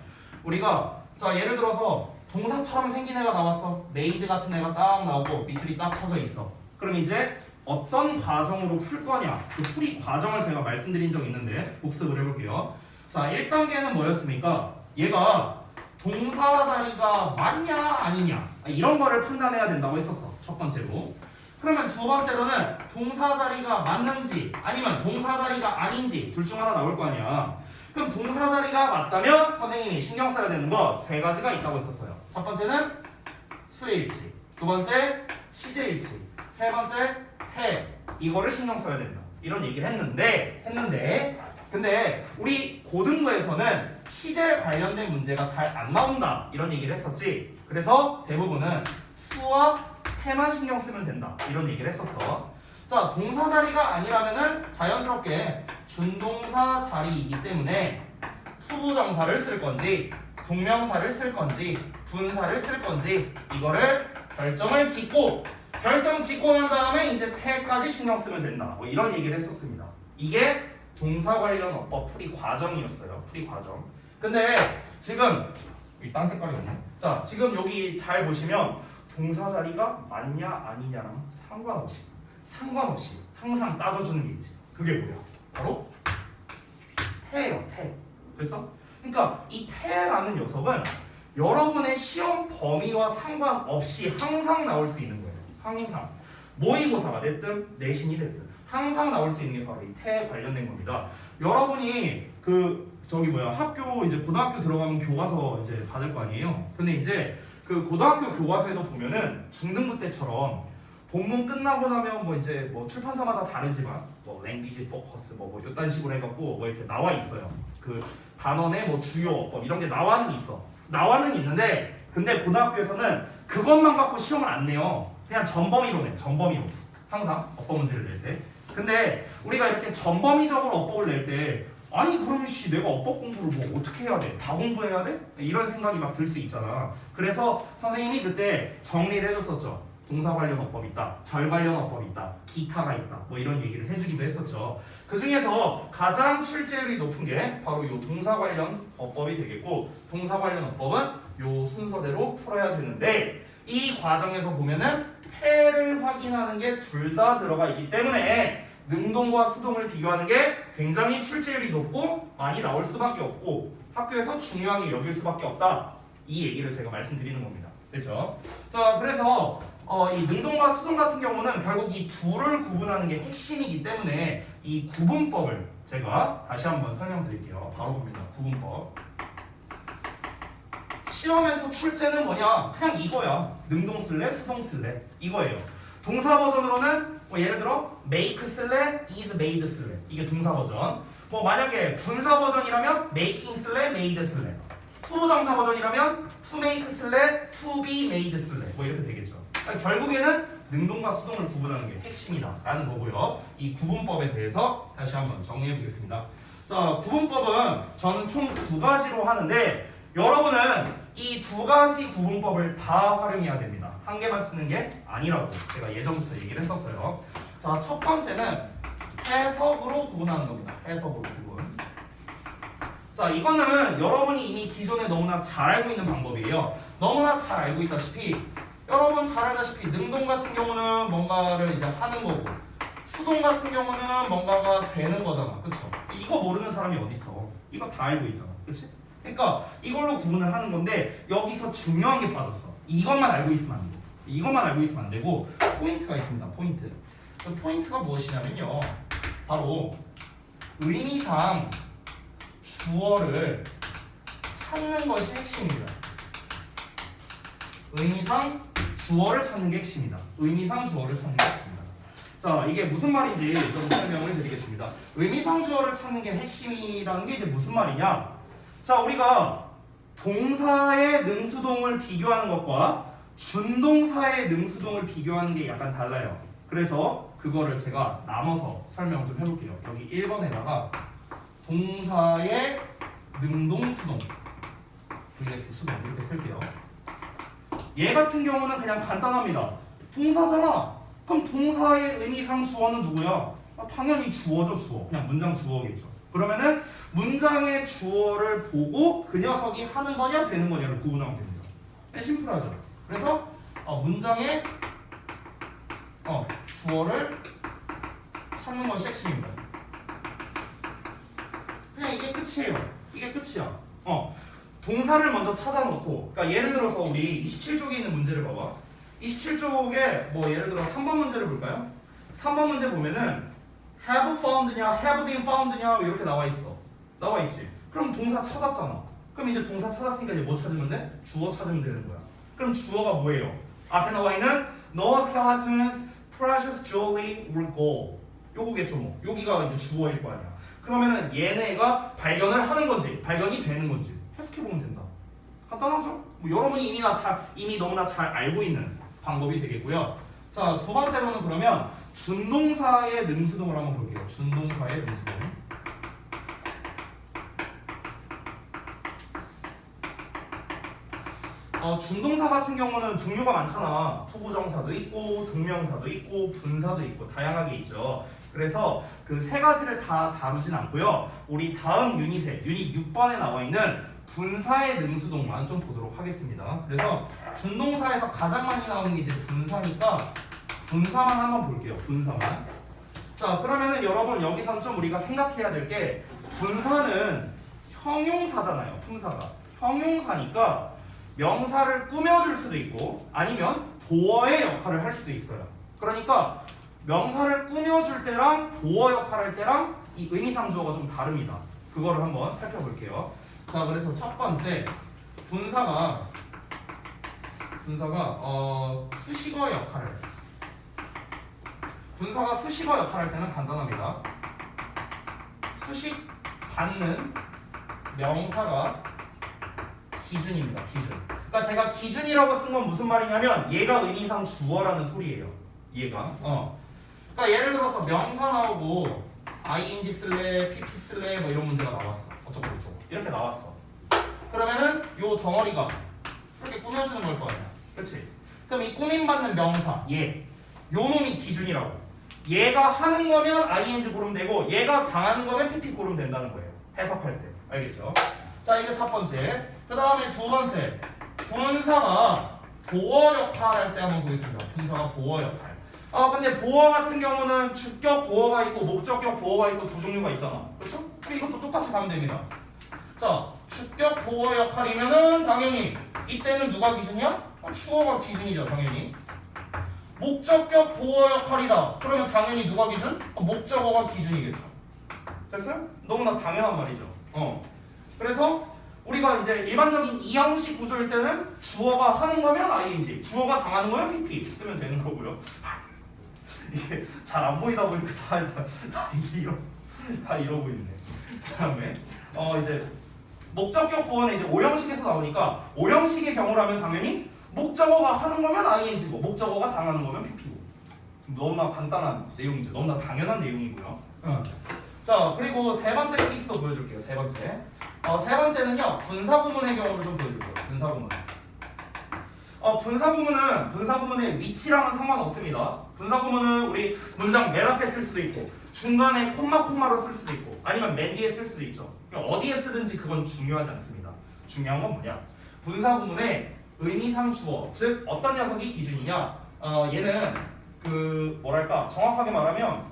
우리가 자 예를 들어서 동사처럼 생긴 애가 나왔어. 메이드 같은 애가 딱 나오고 밑줄이 딱 쳐져 있어. 그럼 이제 어떤 과정으로 풀 거냐 그 풀이 과정을 제가 말씀드린 적이 있는데 복습을 해볼게요. 자 1단계는 뭐였습니까? 얘가 동사 자리가 맞냐 아니냐 이런 거를 판단해야 된다고 했었어. 첫 번째로. 그러면 두 번째로는 동사 자리가 맞는지 아니면 동사 자리가 아닌지 둘 중 하나 나올 거 아니야. 그럼 동사 자리가 맞다면 선생님이 신경 써야 되는 거 세 가지가 있다고 했었어요. 첫 번째는 수일치, 두 번째 시제일치, 세 번째 태. 이거를 신경 써야 된다. 이런 얘기를 했는데 근데 우리 고등부에서는 시제 관련된 문제가 잘 안 나온다 이런 얘기를 했었지. 그래서 대부분은 수와 태만 신경 쓰면 된다 이런 얘기를 했었어. 자 동사 자리가 아니라면은 자연스럽게 준동사 자리이기 때문에 투부정사를 쓸 건지 동명사를 쓸 건지 분사를 쓸 건지 이거를 결정 짓고 난 다음에 이제 태까지 신경 쓰면 된다 뭐 이런 얘기를 했었습니다. 이게 동사 관련 어법 풀이 과정이었어요. 풀이 과정. 근데 지금 이 딴 색깔이 없네. 자 지금 여기 잘 보시면 동사 자리가 맞냐 아니냐랑 상관없이 항상 따져주는 게 있지. 그게 뭐야? 바로 태예요. 태. 됐어? 그러니까 이 태라는 녀석은 여러분의 시험 범위와 상관없이 항상 나올 수 있는 거예요. 항상 모의고사가 됐든 내신이 됐든 항상 나올 수 있는 게 바로 이 태에 관련된 겁니다. 여러분이 학교 이제 고등학교 들어가면 교과서 이제 받을 거 아니에요. 근데 이제 그 고등학교 교과서에도 보면은 중등부 때처럼 본문 끝나고 나면 뭐 이제 뭐 출판사마다 다르지만 뭐 랭귀지 포커스 뭐 이딴 식으로 해갖고 뭐 이렇게 나와 있어요. 그 단원의 뭐 주요 어법 이런 게 나와는 있어. 나와는 있는데 근데 고등학교에서는 그것만 갖고 시험을 안 내요. 그냥 전범위로 내. 전범위로. 항상 어법 문제를 낼 때. 근데 우리가 이렇게 전범위적으로 어법을 낼 때 아니 그러면 씨 내가 어법 공부를 뭐 어떻게 해야 돼? 다 공부해야 돼? 이런 생각이 막 들 수 있잖아. 그래서 선생님이 그때 정리를 해줬었죠. 동사 관련 어법이 있다, 절 관련 어법이 있다, 기타가 있다, 뭐 이런 얘기를 해주기도 했었죠. 그 중에서 가장 출제율이 높은 게 바로 이 동사 관련 어법이 되겠고, 동사 관련 어법은 이 순서대로 풀어야 되는데 이 과정에서 보면은 패를 확인하는 게 둘 다 들어가 있기 때문에 능동과 수동을 비교하는 게 굉장히 출제율이 높고 많이 나올 수밖에 없고 학교에서 중요하게 여길 수밖에 없다. 이 얘기를 제가 말씀드리는 겁니다. 그렇죠? 자, 그래서 이 능동과 수동 같은 경우는 결국 이 둘을 구분하는 게 핵심이기 때문에 이 구분법을 제가 다시 한번 설명드릴게요. 바로 봅니다. 구분법. 시험에서 출제는 뭐냐? 그냥 이거야. 능동 쓸래? 수동 쓸래? 이거예요. 동사 버전으로는 뭐 예를 들어 make 쓸래? is made 쓸래? 이게 동사 버전. 뭐 만약에 분사 버전이라면 making 쓸래? made 쓸래? 투부정사 버전이라면 to make 쓸래? to be made 쓸래? 뭐 이렇게 되겠죠. 결국에는 능동과 수동을 구분하는 게 핵심이다 라는 거고요. 이 구분법에 대해서 다시 한번 정리해 보겠습니다. 자, 구분법은 저는 총 두 가지로 하는데 여러분은 이 두 가지 구분법을 다 활용해야 됩니다. 한 개만 쓰는 게 아니라고 제가 예전부터 얘기를 했었어요. 자, 첫 번째는 해석으로 구분하는 겁니다. 해석으로 구분. 자, 이거는 여러분이 이미 기존에 너무나 잘 알고 있는 방법이에요. 너무나 잘 알고 있다시피 여러분 잘 알다시피 능동 같은 경우는 뭔가를 이제 하는 거고 수동 같은 경우는 뭔가가 되는 거잖아. 그쵸? 이거 모르는 사람이 어디 있어? 이거 다 알고 있잖아. 그치? 그러니까 이걸로 구분을 하는 건데 여기서 중요한 게 빠졌어. 이것만 알고 있으면 안 돼. 이것만 알고 있으면 안 되고 포인트가 있습니다. 포인트. 그 포인트가 무엇이냐면요. 바로 의미상 주어를 찾는 것이 핵심입니다. 의미상 주어를 찾는 게 핵심이다. 의미상 주어를 찾는 게 핵심이다. 자, 이게 무슨 말인지 좀 설명을 드리겠습니다. 의미상 주어를 찾는 게 핵심이라는 게 이제 무슨 말이냐? 자, 우리가 동사의 능수동을 비교하는 것과 준동사의 능수동을 비교하는 게 약간 달라요. 그래서 그거를 제가 나눠서 설명을 좀 해볼게요. 여기 1번에다가 동사의 능동수동 vs 수동 이렇게 쓸게요. 얘 같은 경우는 그냥 간단합니다. 동사잖아. 그럼 동사의 의미상 주어는 누구야? 당연히 주어죠, 주어. 그냥 문장 주어겠죠. 그러면은 문장의 주어를 보고 그 녀석이 하는 거냐 되는 거냐를 구분하면 됩니다. 심플하죠. 그래서 문장의 주어를 찾는 것이 핵심입니다. 그냥 이게 끝이에요. 이게 끝이야. 동사를 먼저 찾아놓고, 그러니까 예를 들어서 우리 27쪽에 있는 문제를 봐봐. 27쪽에 뭐 예를 들어 3번 문제를 볼까요? 3번 문제 보면은 have found냐, have been found냐 이렇게 나와 있어. 나와 있지. 그럼 동사 찾았잖아. 그럼 이제 동사 찾았으니까 이제 뭐 찾으면 돼? 주어 찾으면 되는 거야. 그럼 주어가 뭐예요? 앞에 나와 있는 no skeletons, precious jewelry were gold. 요거겠죠 뭐. 여기가 이제 주어일 거 아니야. 그러면은 얘네가 발견을 하는 건지 발견이 되는 건지 해석해 보면 된다. 간단하죠? 뭐 여러분이 이미 너무나 잘 알고 있는 방법이 되겠고요. 자, 두 번째로는 그러면 준동사의 능수동을 한번 볼게요. 준동사의 능수동. 준동사 같은 경우는 종류가 많잖아. 투부정사도 있고 동명사도 있고 분사도 있고 다양하게 있죠. 그래서 그 세 가지를 다 다루진 않고요. 우리 다음 유닛 6번에 나와 있는 분사의 능수동만 좀 보도록 하겠습니다. 그래서 준동사에서 가장 많이 나오는 게 이제 분사니까 분사만 한번 볼게요. 분사만. 자, 그러면은 여러분 여기서 좀 우리가 생각해야 될 게 분사는 형용사잖아요. 품사가 형용사니까 명사를 꾸며줄 수도 있고 아니면 보어의 역할을 할 수도 있어요. 그러니까 명사를 꾸며줄 때랑 보어 역할을 할 때랑 이 의미상 주어가 좀 다릅니다. 그거를 한번 살펴볼게요. 자, 그래서 첫 번째 분사가 수식어 역할을 분사가 수식어 역할을 할 때는 간단합니다. 수식 받는 명사가 기준입니다. 기준. 그러니까 제가 기준이라고 쓴 건 무슨 말이냐면 얘가 의미상 주어라는 소리예요. 얘가. 그러니까 예를 들어서 명사 나오고 ing 쓸래, pp 쓸래 뭐 이런 문제가 나왔어. 어쩌고 저쩌고 이렇게 나왔어. 그러면은 요 덩어리가 이렇게 꾸며주는 걸 거 아니야. 그렇지? 그럼 이 꾸밈받는 명사 얘, 요 놈이 기준이라고. 얘가 하는 거면 ing 고르면 되고 얘가 당하는 거면 pp 고르면 된다는 거예요. 해석할 때. 알겠죠? 자, 이게 첫 번째. 그 다음에 두 번째. 분사가 보어 역할 할 때 한번 보겠습니다. 분사가 보어 역할. 근데 보어 같은 경우는 주격 보어가 있고 목적격 보어가 있고 두 종류가 있잖아. 그렇죠? 그럼 이것도 똑같이 가면 됩니다. 자, 주격 보어 역할이면은 당연히 이때는 누가 기준이야? 주어가 기준이죠, 당연히. 목적격 보어 역할이다. 그러면 당연히 누가 기준? 목적어가 기준이겠죠. 됐어요? 너무나 당연한 말이죠. 그래서 우리가 이제 일반적인 이형식 구조일 때는 주어가 하는 거면 ing, 주어가 당하는 거면 pp 쓰면 되는 거고요. 이게 잘 안 보이다 보니까 다 이러고 있네. 그다음에 이제 목적격 보어는 이제 오형식에서 나오니까 오형식의 경우라면 당연히 목적어가 하는 거면 ing고 목적어가 당하는 거면 pp고. 너무나 간단한 내용이죠. 너무나 당연한 내용이고요. 자, 그리고 세 번째 케이스도 보여줄게요. 세 번째. 세 번째는요, 분사구문의 경우를 좀 보여줄게요. 분사구문. 분사구문의 위치랑은 상관없습니다. 분사구문은 우리 문장 맨 앞에 쓸 수도 있고, 중간에 콤마로 쓸 수도 있고, 아니면 맨 뒤에 쓸 수도 있죠. 어디에 쓰든지 그건 중요하지 않습니다. 중요한 건 뭐냐? 분사구문의 의미상 주어, 즉 어떤 녀석이 기준이냐? 얘는 정확하게 말하면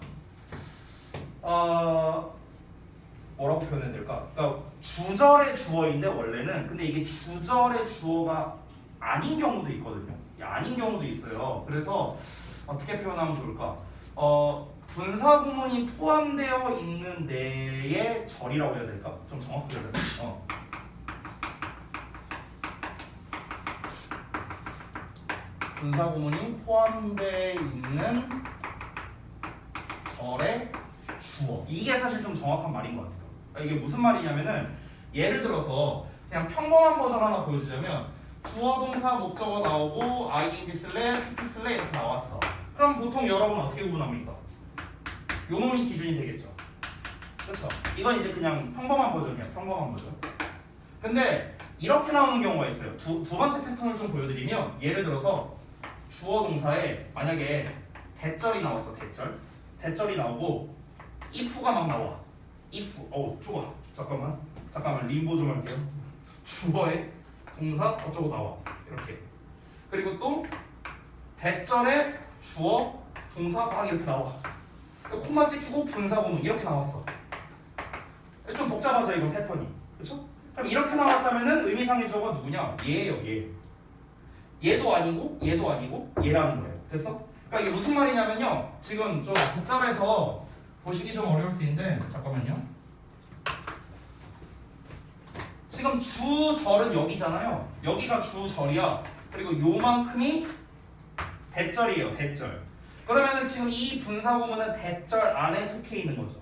뭐라고 표현해야 될까? 그러니까 주절의 주어인데 원래는 근데 이게 주절의 주어가 아닌 경우도 있거든요. 아닌 경우도 있어요. 그래서 어떻게 표현하면 좋을까? 분사구문이 포함되어 있는 데의 절이라고 해야 될까? 좀 정확하게 해야 될까? 분사구문이 포함되어 있는 절의 주어. 이게 사실 좀 정확한 말인 것 같아요. 그러니까 이게 무슨 말이냐면은 예를 들어서 그냥 평범한 버전 하나 보여주자면 주어 동사 목적어 나오고 ing 쓸래, pp 쓸래 이렇게 나왔어. 그럼 보통 여러분 어떻게 구분합니까? 요 놈이 기준이 되겠죠. 그렇죠? 이건 이제 그냥 평범한 버전이야. 평범한 버전. 근데 이렇게 나오는 경우가 있어요. 두 번째 패턴을 좀 보여드리면 예를 들어서 주어 동사에 만약에 대절이 나왔어. 대절이 나오고 if가 막 나와. if. 좋아. 잠깐만. 림보 좀 할게요. 주어에 동사 어쩌고 나와. 이렇게. 그리고 또 대절에 주어 동사 막 이렇게 나와. 콤마 찍히고 분사구문 이렇게 나왔어. 좀 복잡하죠 이건 패턴이. 그렇죠? 그럼 이렇게 나왔다면은 의미상의 주어가 누구냐? 얘예요, 얘. 얘도 아니고 얘라는 거예요. 됐어? 그러니까 이게 무슨 말이냐면요. 지금 좀 복잡해서 보시기 좀 어려울 수 있는데 잠깐만요. 지금 주절은 여기잖아요. 여기가 주절이야. 그리고 요만큼이 대절이에요. 대절. 그러면은 지금 이 분사구문은 대절 안에 속해 있는 거죠.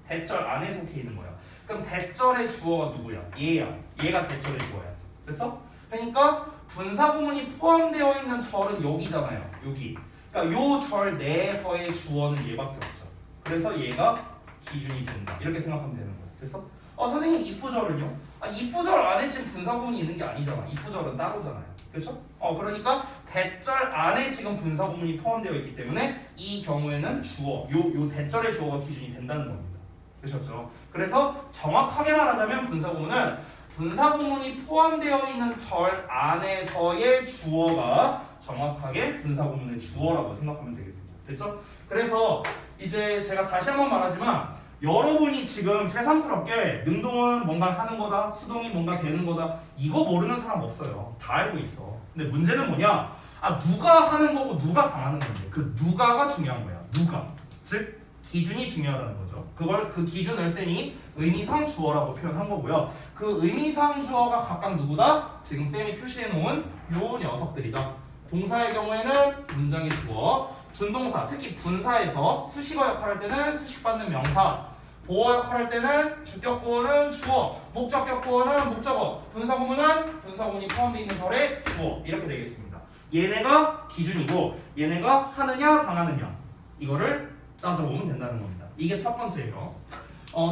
대절 안에 속해 있는 거야. 그럼 대절의 주어가 누구야? 얘야. 얘가 대절의 주어야. 됐어? 그러니까 분사구문이 포함되어 있는 절은 여기잖아요. 여기. 그러니까 요 절 내에서의 주어는 얘밖에 없죠. 그래서 얘가 기준이 된다. 이렇게 생각하면 되는 거예요. 됐어? 선생님 if절은요? if절 안에 지금 분사구문이 있는 게 아니잖아. if절은 따로잖아요. 그렇죠? 그러니까 대절 안에 지금 분사구문이 포함되어 있기 때문에 이 경우에는 주어, 요 대절의 주어가 기준이 된다는 겁니다. 그렇죠? 그래서 정확하게 말하자면 분사구문은 분사구문이 포함되어 있는 절 안에서의 주어가 정확하게 분사구문의 주어라고 생각하면 되겠습니다. 됐죠? 그래서 이제 제가 다시 한번 말하지만 여러분이 지금 새삼스럽게 능동은 뭔가 하는 거다, 수동이 뭔가 되는 거다 이거 모르는 사람 없어요. 다 알고 있어. 근데 문제는 뭐냐? 누가 하는 거고 누가 당하는 건데 그 누가가 중요한 거야. 누가. 즉 기준이 중요하다는 거죠. 그 기준을 쌤이 의미상 주어라고 표현한 거고요. 그 의미상 주어가 각각 누구다? 지금 쌤이 표시해 놓은 요 녀석들이다. 동사의 경우에는 문장의 주어, 준동사, 특히 분사에서 수식어 역할할 때는 수식받는 명사, 보어 역할할 때는 주격구어는 주어, 목적격구어는 목적어, 분사구문은 분사구문이 포함되어 있는 절의 주어 이렇게 되겠습니다. 얘네가 기준이고 얘네가 하느냐 당하느냐 이거를 따져보면 된다는 겁니다. 이게 첫 번째예요.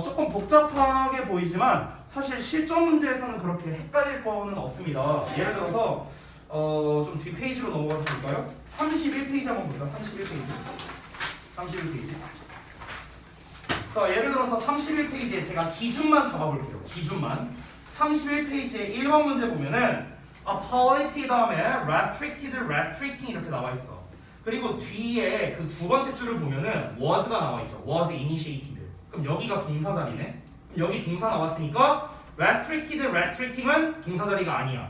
조금 복잡하게 보이지만 사실 실전 문제에서는 그렇게 헷갈릴 거는 없습니다. 예를 들어서 좀 뒷페이지로 넘어가서 볼까요? 31페이지 한번 볼까요? 31페이지. 31페이지. 자, 예를 들어서 31페이지에 제가 기준만 잡아볼게요. 기준만. 31페이지에 1번 문제 보면은 a policy 다음에 restricted, restricting 이렇게 나와 있어. 그리고 뒤에 그 두 번째 줄을 보면은 was가 나와 있죠. was initiated. 그럼 여기가 동사 자리네. 그럼 여기 동사 나왔으니까 restricted, restricting은 동사 자리가 아니야.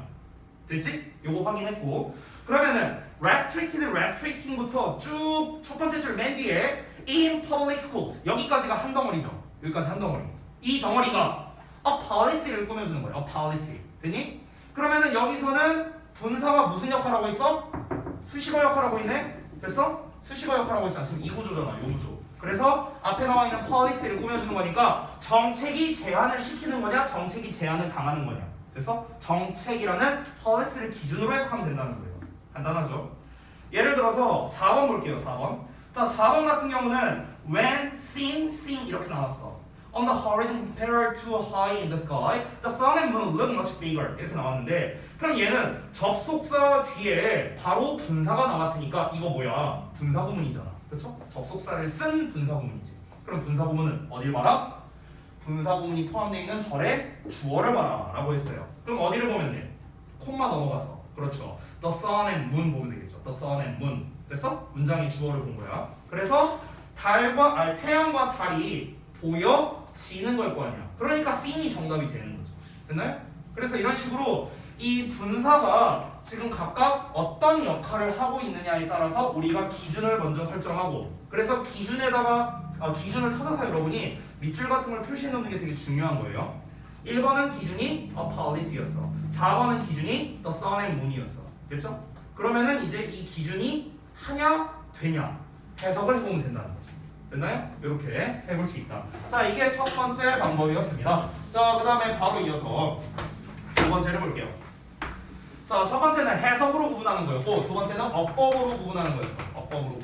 됐지? 요거 확인했고. 그러면은 restricted, restricting부터 쭉 첫 번째 줄 맨 뒤에 in public schools 여기까지가 한 덩어리죠. 여기까지 한 덩어리. 이 덩어리가 a policy를 꾸며주는 거예요. a policy. 됐니? 그러면은 여기서는 분사가 무슨 역할을 하고 있어? 수식어 역할을 하고 있네? 됐어? 수식어 역할을 하고 있잖아. 지금 이 구조잖아. 요 구조. 그래서 앞에 나와 있는 policy를 꾸며주는 거니까 정책이 제한을 시키는 거냐? 정책이 제한을 당하는 거냐? 됐어? 정책이라는 policy를 기준으로 해석하면 된다는 거예요. 간단하죠? 예를 들어서 4번 볼게요. 4번. 자, 4번 같은 경우는 when, seen 이렇게 나왔어. On the horizon compared to high in the sky, the sun and moon look much bigger 이렇게 나왔는데 그럼 얘는 접속사 뒤에 바로 분사가 나왔으니까 이거 뭐야? 분사구문이잖아. 그렇죠? 접속사를 쓴 분사구문이지. 그럼 분사구문은 어딜 봐라? 분사구문이 포함되어 있는 절의 주어를 봐라 라고 했어요. 그럼 어디를 보면 돼? 콤마 넘어가서. 그렇죠. The sun and moon 보면 되겠죠. The sun and moon. 됐어? 문장의 주어를 본 거야. 그래서 태양과 달이 보여지는 걸 거 아니야. 그러니까 seen이 정답이 되는 거죠. 됐나요? 그래서 이런 식으로 이 분사가 지금 각각 어떤 역할을 하고 있느냐에 따라서 우리가 기준을 먼저 설정하고 그래서 기준을 찾아서 여러분이 밑줄 같은 걸 표시해 놓는 게 되게 중요한 거예요. 1번은 기준이 a policy였어. 4번은 기준이 the sun and moon이었어. 됐죠? 그러면은 이제 이 기준이 하냐 되냐 해석을 해보면 된다는 거죠. 됐나요? 이렇게 해볼 수 있다. 자, 이게 첫 번째 방법이었습니다. 자, 그 다음에 바로 이어서 두 번째를 볼게요. 자, 첫 번째는 해석으로 구분하는 거였고 두 번째는 어법으로 구분하는 거였어. 어법으로.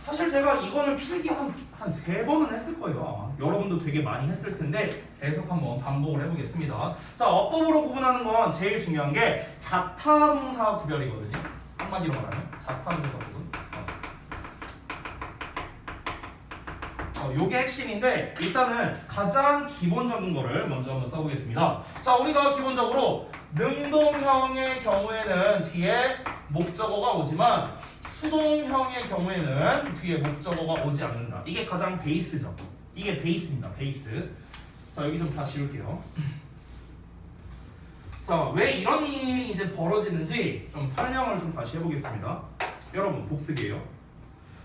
사실 제가 이거는 필기 한 3번은 했을 거예요. 아마. 여러분도 되게 많이 했을 텐데 계속 한번 반복을 해보겠습니다. 자, 어법으로 구분하는 건 제일 중요한 게 자타동사 구별이거든요. 한마디로 말하면 자타동사 구분. 요게 핵심인데 일단은 가장 기본적인 거를 먼저 한번 써보겠습니다. 자, 우리가 기본적으로 능동형의 경우에는 뒤에 목적어가 오지만 수동형의 경우에는 뒤에 목적어가 오지 않는다. 이게 가장 베이스죠. 이게 베이스입니다. 베이스. 자, 여기 좀 다시 지울게요. 자, 왜 이런 일이 이제 벌어지는지 좀 설명을 좀 다시 해보겠습니다. 여러분, 복습이에요.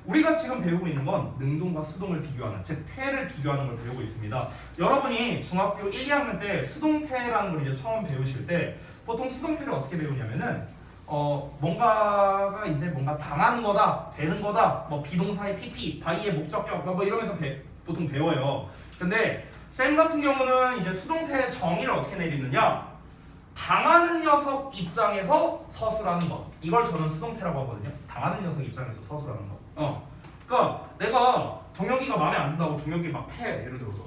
우리가 지금 배우고 있는 건 능동과 수동을 비교하는, 즉 태를 비교하는 걸 배우고 있습니다. 여러분이 중학교 1, 2학년 때 수동태라는 걸 이제 처음 배우실 때 보통 수동태를 어떻게 배우냐면은 뭔가가 이제 뭔가 당하는 거다, 되는 거다, 뭐 비동사의 PP, 바이의 목적격 뭐 이러면서 보통 배워요. 근데 쌤 같은 경우는 이제 수동태의 정의를 어떻게 내리느냐? 당하는 녀석 입장에서 서술하는 것. 이걸 저는 수동태라고 하거든요. 당하는 녀석 입장에서 서술하는 것. 그러니까 내가 동혁이가 마음에 안 든다고 동혁이 막 패. 예를 들어서.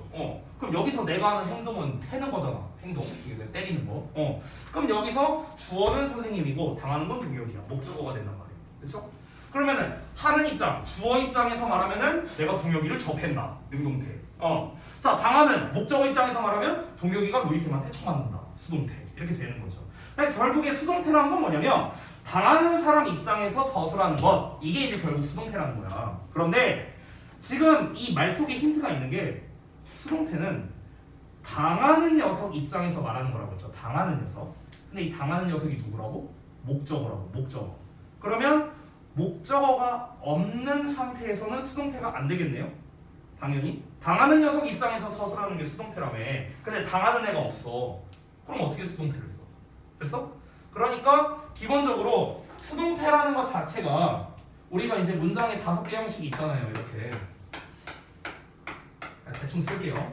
그럼 여기서 내가 하는 행동은 패는 거잖아. 행동. 이게 내가 때리는 거. 그럼 여기서 주어는 선생님이고 당하는 건 동혁이야. 목적어가 된단 말이야. 그렇죠? 그러면은 하는 입장, 주어 입장에서 말하면은 내가 동혁이를 접했나. 능동태. 자, 당하는 목적어 입장에서 말하면 동혁이가 로이쌤한테 쳐맞는다. 수동태. 이렇게 되는 거죠. 그러니까 결국에 수동태라는 건 뭐냐면 당하는 사람 입장에서 서술하는 것. 이게 이제 결국 수동태라는 거야. 그런데 지금 이 말 속에 힌트가 있는 게 수동태는 당하는 녀석 입장에서 말하는 거라고 했죠. 당하는 녀석. 근데 이 당하는 녀석이 누구라고? 목적어라고. 목적어. 그러면 목적어가 없는 상태에서는 수동태가 안 되겠네요. 당연히. 당하는 녀석 입장에서 서술하는 게 수동태라며. 근데 당하는 애가 없어. 그럼 어떻게 수동태를 써? 됐어? 그러니까 기본적으로 수동태라는 것 자체가 우리가 이제 문장에 5개 형식이 있잖아요. 이렇게 대충 쓸게요.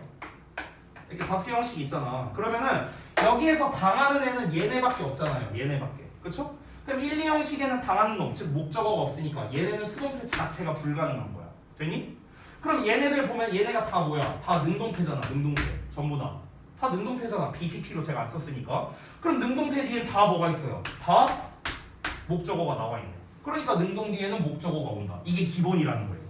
이렇게 5개 형식이 있잖아. 그러면은 여기에서 당하는 애는 얘네밖에 없잖아요. 얘네밖에. 그쵸? 그럼 1, 2 형식에는 당하는 놈, 즉 목적어가 없으니까 얘네는 수동태 자체가 불가능한 거야. 되니? 그럼 얘네들 보면 얘네가 다 뭐야? 다 능동태잖아. 능동태. 전부 다. 다 능동태잖아. BPP로 제가 안 썼으니까. 그럼 능동태 뒤에 다 뭐가 있어요? 다 목적어가 나와 있네. 그러니까 능동 뒤에는 목적어가 온다. 이게 기본이라는 거예요.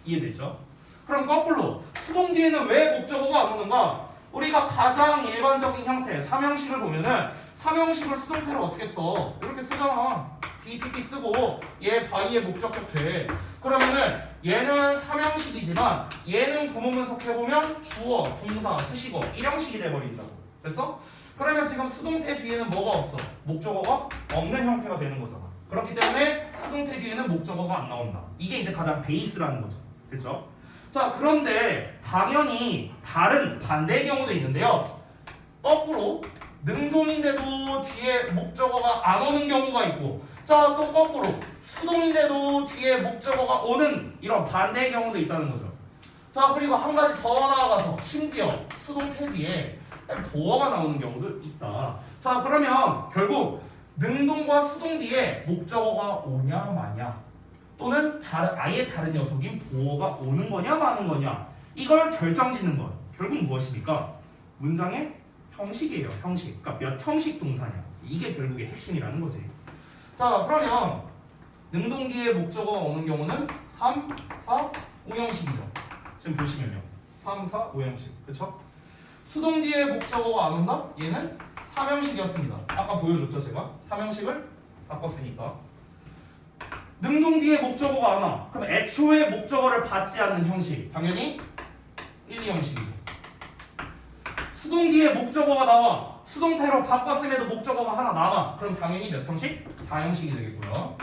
이해되죠? 그럼 거꾸로 수동 뒤에는 왜 목적어가 안 오는가? 우리가 가장 일반적인 형태 3형식을 보면은 3형식을 수동태로 어떻게 써? 이렇게 쓰잖아. BPP 쓰고 얘 바이의 목적격 돼. 그러면은 얘는 3형식이지만 얘는 구문분석 해보면 주어, 동사, 수식어 1형식이 돼버린다고. 됐어? 그러면 지금 수동태 뒤에는 뭐가 없어? 목적어가 없는 형태가 되는 거잖아. 그렇기 때문에 수동태 뒤에는 목적어가 안 나온다. 이게 이제 가장 베이스라는 거죠. 됐죠? 자, 그런데 당연히 다른 반대의 경우도 있는데요. 거꾸로 능동인데도 뒤에 목적어가 안 오는 경우가 있고, 자, 또 거꾸로 수동인데도 뒤에 목적어가 오는 이런 반대의 경우도 있다는 거죠. 자, 그리고 한 가지 더 나아가서 심지어 수동태 뒤에 보어가 나오는 경우도 있다. 자, 그러면 결국 능동과 수동 뒤에 목적어가 오냐 마냐, 또는 아예 다른 녀석인 보어가 오는 거냐 마는 거냐, 이걸 결정짓는 건 결국 무엇입니까? 문장의 형식이에요. 형식. 그러니까 몇 형식 동사냐, 이게 결국의 핵심이라는 거지. 자, 그러면 능동 뒤에 목적어가 오는 경우는 3, 4, 5형식이죠. 지금 보시면요. 3, 4, 5형식. 그렇죠? 수동 뒤에 목적어가 안 온다? 얘는 3형식이었습니다. 아까 보여줬죠, 제가? 3형식을 바꿨으니까. 능동 뒤에 목적어가 안 와. 그럼 애초에 목적어를 받지 않는 형식. 당연히 1, 2형식이죠. 수동 뒤에 목적어가 나와. 수동태로 바꿨음에도 목적어가 하나 남아. 그럼 당연히 몇 형식? 4형식이 되겠고요.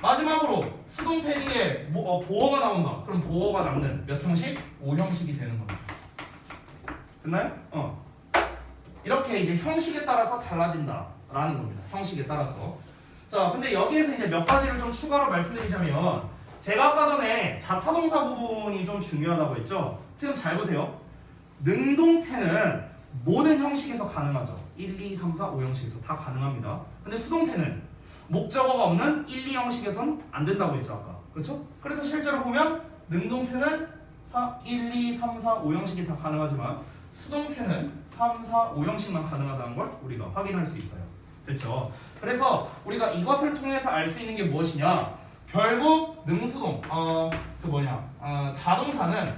마지막으로 수동태 뒤에 보어가 나온다. 그럼 보어가 남는 몇 형식? 5형식이 되는 겁니다. 됐나요? 이렇게 이제 형식에 따라서 달라진다라는 겁니다. 형식에 따라서. 자, 근데 여기에서 이제 몇 가지를 좀 추가로 말씀드리자면, 제가 아까 전에 자타동사 부분이 좀 중요하다고 했죠? 지금 잘 보세요. 능동태는 모든 형식에서 가능하죠. 1, 2, 3, 4, 5형식에서 다 가능합니다. 근데 수동태는 목적어가 없는 1, 2형식에선 안 된다고 했죠, 아까. 그렇죠? 그래서 실제로 보면 능동태는 1, 2, 3, 4, 5형식이 다 가능하지만 수동태는 3, 4, 5형식만 가능하다는 걸 우리가 확인할 수 있어요. 그렇죠? 그래서 우리가 이것을 통해서 알 수 있는 게 무엇이냐? 결국 능수동, 자동사는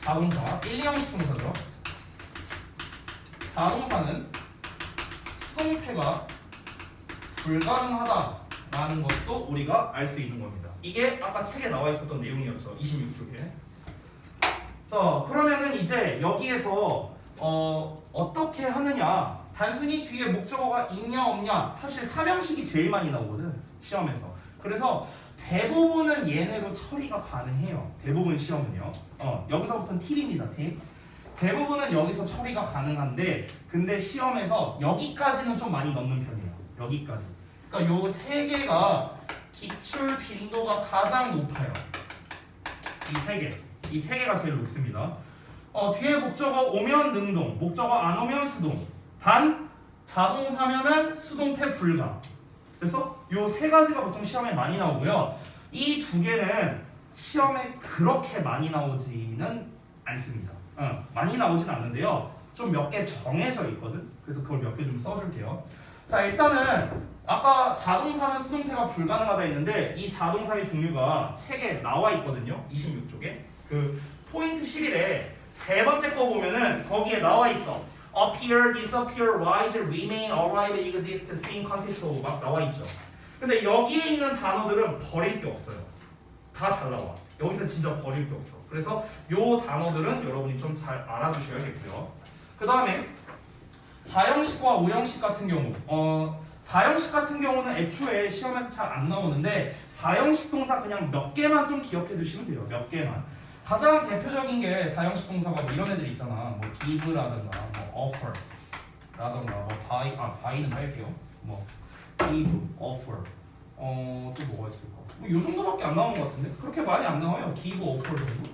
자동사 1, 2형식 동사죠. 자동사는 수동태가 불가능하다라는 것도 우리가 알 수 있는 겁니다. 이게 아까 책에 나와 있었던 내용이었죠. 26쪽에. 자, 그러면은 이제 여기에서 어떻게 하느냐? 단순히 뒤에 목적어가 있냐 없냐, 사실 3형식이 제일 많이 나오거든, 시험에서. 그래서 대부분은 얘네로 처리가 가능해요. 대부분 시험은요. 여기서부터는 팁입니다. 팁. 대부분은 여기서 처리가 가능한데, 근데 시험에서 여기까지는 좀 많이 넣는 편이에요. 여기까지. 그러니까 요 세 개가 기출 빈도가 가장 높아요. 이 세 개가 제일 높습니다. 뒤에 목적어 오면 능동, 목적어 안 오면 수동. 단 자동사면은 수동태 불가. 그래서 요 세 가지가 보통 시험에 많이 나오고요. 이 두 개는 시험에 그렇게 많이 나오지는 않습니다. 많이 나오진 않는데요. 좀 몇 개 정해져 있거든. 그래서 그걸 몇 개 좀 써줄게요. 자, 일단은 아까 자동사는 수동태가 불가능하다 했는데, 이 자동사의 종류가 책에 나와 있거든요. 26쪽에. 그 포인트 11에 세 번째 거 보면은 거기에 나와 있어. appear, disappear, rise, remain, arrive, exist, seem, consist of 막 나와 있죠. 근데 여기에 있는 단어들은 버릴 게 없어요. 다 잘 나와. 여기서 진짜 버릴 게 없어. 그래서 요 단어들은 여러분이 좀 잘 알아두셔야겠고요. 그 다음에 4형식과 5형식 같은 경우, 4형식 같은 경우는 애초에 시험에서 잘 안 나오는데 4형식 동사 그냥 몇 개만 좀 기억해 두시면 돼요. 몇 개만. 가장 대표적인 게 4형식 동사가 뭐 이런 애들 있잖아. 뭐 give라든가 뭐 offer라든가 뭐 buy는 할게요. 뭐 give, offer. 또 뭐가 있을까? 뭐이 정도밖에 안 나오는 것 같은데? 그렇게 많이 안 나와요. give, offer 정도.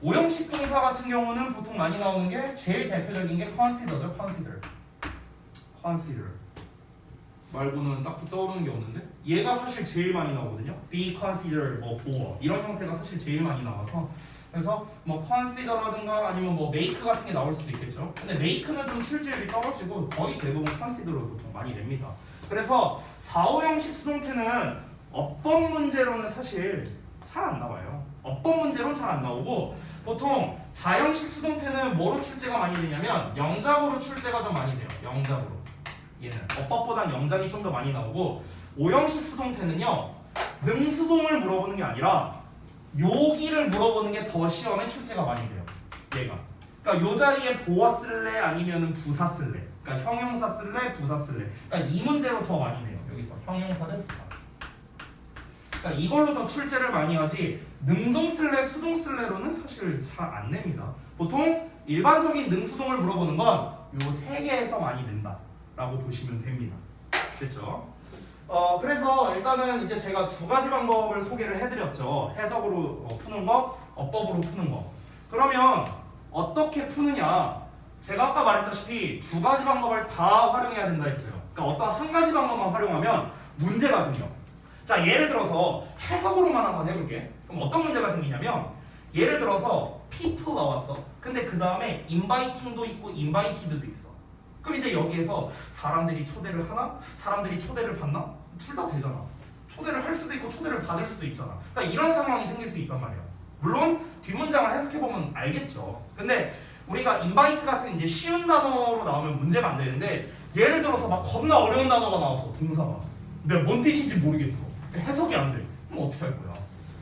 오형식 동사 같은 경우는 보통 많이 나오는 게 제일 대표적인 게 consider죠. consider 말고는 딱히 떠오르는 게 없는데 얘가 사실 제일 많이 나오거든요. be considered, 뭐 for 이런 형태가 사실 제일 많이 나와서 그래서 뭐 consider라든가 아니면 뭐 make 같은 게 나올 수도 있겠죠. 근데 make는 좀 출제율이 떨어지고 거의 대부분 consider로 보통 많이 냅니다. 그래서 4, 5형식 수동태는 어법 문제로는 사실 잘 안 나와요. 어법 문제로는 잘 안 나오고 보통 4형식 수동태는 뭐로 출제가 많이 되냐면 영작으로 출제가 좀 많이 돼요. 영작으로. 얘는 어법보단 영작이 좀 더 많이 나오고 5형식 수동태는요. 능수동을 물어보는 게 아니라 요기를 물어보는 게 더 시험에 출제가 많이 돼요. 얘가. 그러니까 요 자리에 보어 쓸래 아니면은 부사 쓸래. 그러니까 형용사 쓸래 부사 쓸래. 그러니까 이 문제로 더 많이 내요. 여기서 형용사 대 부사. 그러니까 이걸로 더 출제를 많이 하지 능동 쓸래 수동 쓸래로는 사실 잘 안 냅니다. 보통 일반적인 능수동을 물어보는 건 요 세 개에서 많이 낸다라고 보시면 됩니다. 됐죠? 그래서 일단은 이제 제가 두 가지 방법을 소개를 해드렸죠. 해석으로 푸는 거, 어법으로 푸는 거. 그러면 어떻게 푸느냐? 제가 아까 말했다시피 두 가지 방법을 다 활용해야 된다 했어요. 그러니까 어떤 한 가지 방법만 활용하면 문제가 생겨. 자, 예를 들어서 해석으로만 한번 해볼게. 그럼 어떤 문제가 생기냐면 예를 들어서 people가 왔어. 근데 그 다음에 inviting도 있고 invited도 있어. 그럼 이제 여기에서 사람들이 초대를 하나? 사람들이 초대를 받나? 둘 다 되잖아. 초대를 할 수도 있고 초대를 받을 수도 있잖아. 그러니까 이런 상황이 생길 수 있단 말이야. 물론 뒷문장을 해석해보면 알겠죠. 근데 우리가 invite 같은 이제 쉬운 단어로 나오면 문제가 안 되는데 예를 들어서 막 겁나 어려운 단어가 나왔어. 동사가. 근데 뭔 뜻인지 모르겠어. 해석이 안 돼. 그럼 어떻게 할 거야?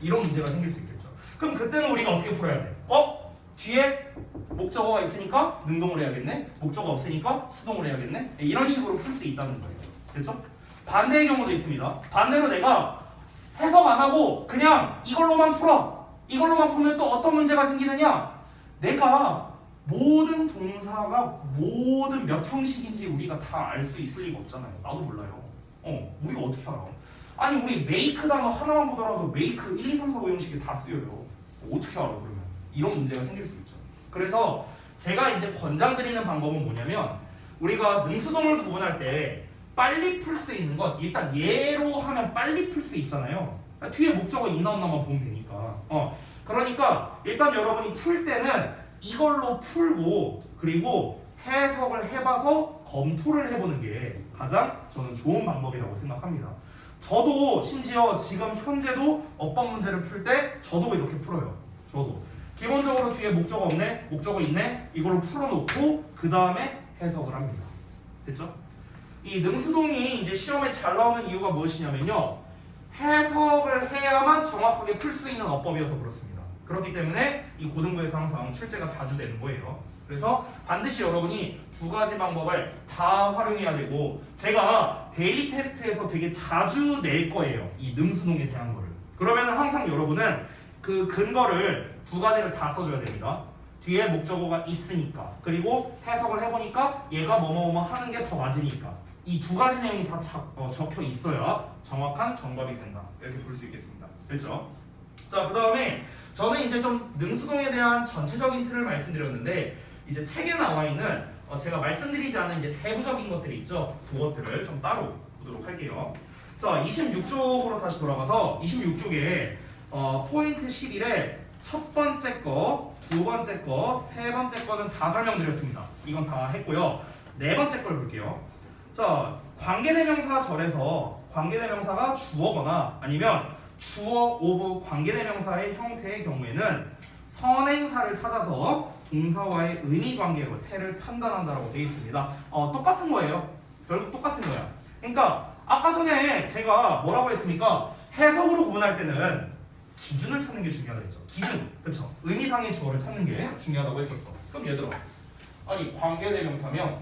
이런 문제가 생길 수 있겠죠. 그럼 그때는 우리가 어떻게 풀어야 돼? 뒤에 목적어가 있으니까 능동을 해야겠네. 목적어 없으니까 수동을 해야겠네. 이런 식으로 풀 수 있다는 거예요. 됐죠? 반대의 경우도 있습니다. 반대로 내가 해석 안 하고 그냥 이걸로만 풀어. 이걸로만 풀면 또 어떤 문제가 생기느냐? 내가 모든 동사가 모든 몇 형식인지 우리가 다 알 수 있을 리가 없잖아요. 나도 몰라요. 우리가 어떻게 알아? 아니 우리 make 단어 하나만 보더라도 make 1, 2, 3, 4, 5 형식이 다 쓰여요. 어떻게 알아 그러면? 이런 문제가 생길 수 있죠. 그래서 제가 이제 권장드리는 방법은 뭐냐면 우리가 능수동을 구분할 때 빨리 풀 수 있는 것 일단 예로 하면 빨리 풀 수 있잖아요. 그러니까 뒤에 목적어 있나 없나만 보면 되니까. 그러니까 일단 여러분이 풀 때는 이걸로 풀고 그리고 해석을 해봐서 검토를 해보는 게 가장 저는 좋은 방법이라고 생각합니다. 저도 심지어 지금 현재도 어법 문제를 풀 때 저도 이렇게 풀어요. 저도 기본적으로 뒤에 목적어 없네, 목적어 있네 이걸로 풀어놓고 그 다음에 해석을 합니다. 됐죠? 이 능수동이 이제 시험에 잘 나오는 이유가 무엇이냐면요, 해석을 해야만 정확하게 풀 수 있는 어법이어서 그렇습니다. 그렇기 때문에 이 고등부에서 항상 출제가 자주 되는 거예요. 그래서 반드시 여러분이 두 가지 방법을 다 활용해야 되고 제가 데일리 테스트에서 되게 자주 낼 거예요. 이 능수동에 대한 거를. 그러면 항상 여러분은 그 근거를 두 가지를 다 써줘야 됩니다. 뒤에 목적어가 있으니까 그리고 해석을 해보니까 얘가 뭐뭐뭐 하는 게 더 맞으니까 이 두 가지 내용이 다 적혀 있어야 정확한 정답이 된다. 이렇게 볼 수 있겠습니다. 됐죠? 자, 그 다음에 저는 이제 좀 능수동에 대한 전체적인 틀을 말씀드렸는데 이제 책에 나와 있는 제가 말씀드리지 않은 이제 세부적인 것들이 있죠. 그것들을 좀 따로 보도록 할게요. 자, 26쪽으로 다시 돌아가서 26쪽에 포인트 11에 첫 번째 거, 두 번째 거, 세 번째 거는 다 설명드렸습니다. 이건 다 했고요. 네 번째 걸 볼게요. 자, 관계대명사 절에서 관계대명사가 주어거나 아니면 주어 오브 관계대명사의 형태의 경우에는 선행사를 찾아서 동사와의 의미관계로 태를 판단한다라고 되어 있습니다. 똑같은 거예요. 결국 똑같은 거야. 그러니까 아까 전에 제가 뭐라고 했습니까? 해석으로 구분할 때는 기준을 찾는 게 중요하다고 했죠. 기준, 그렇죠? 의미상의 주어를 찾는 게 중요하다고 했었어. 그럼 얘들아, 아니 관계대명사면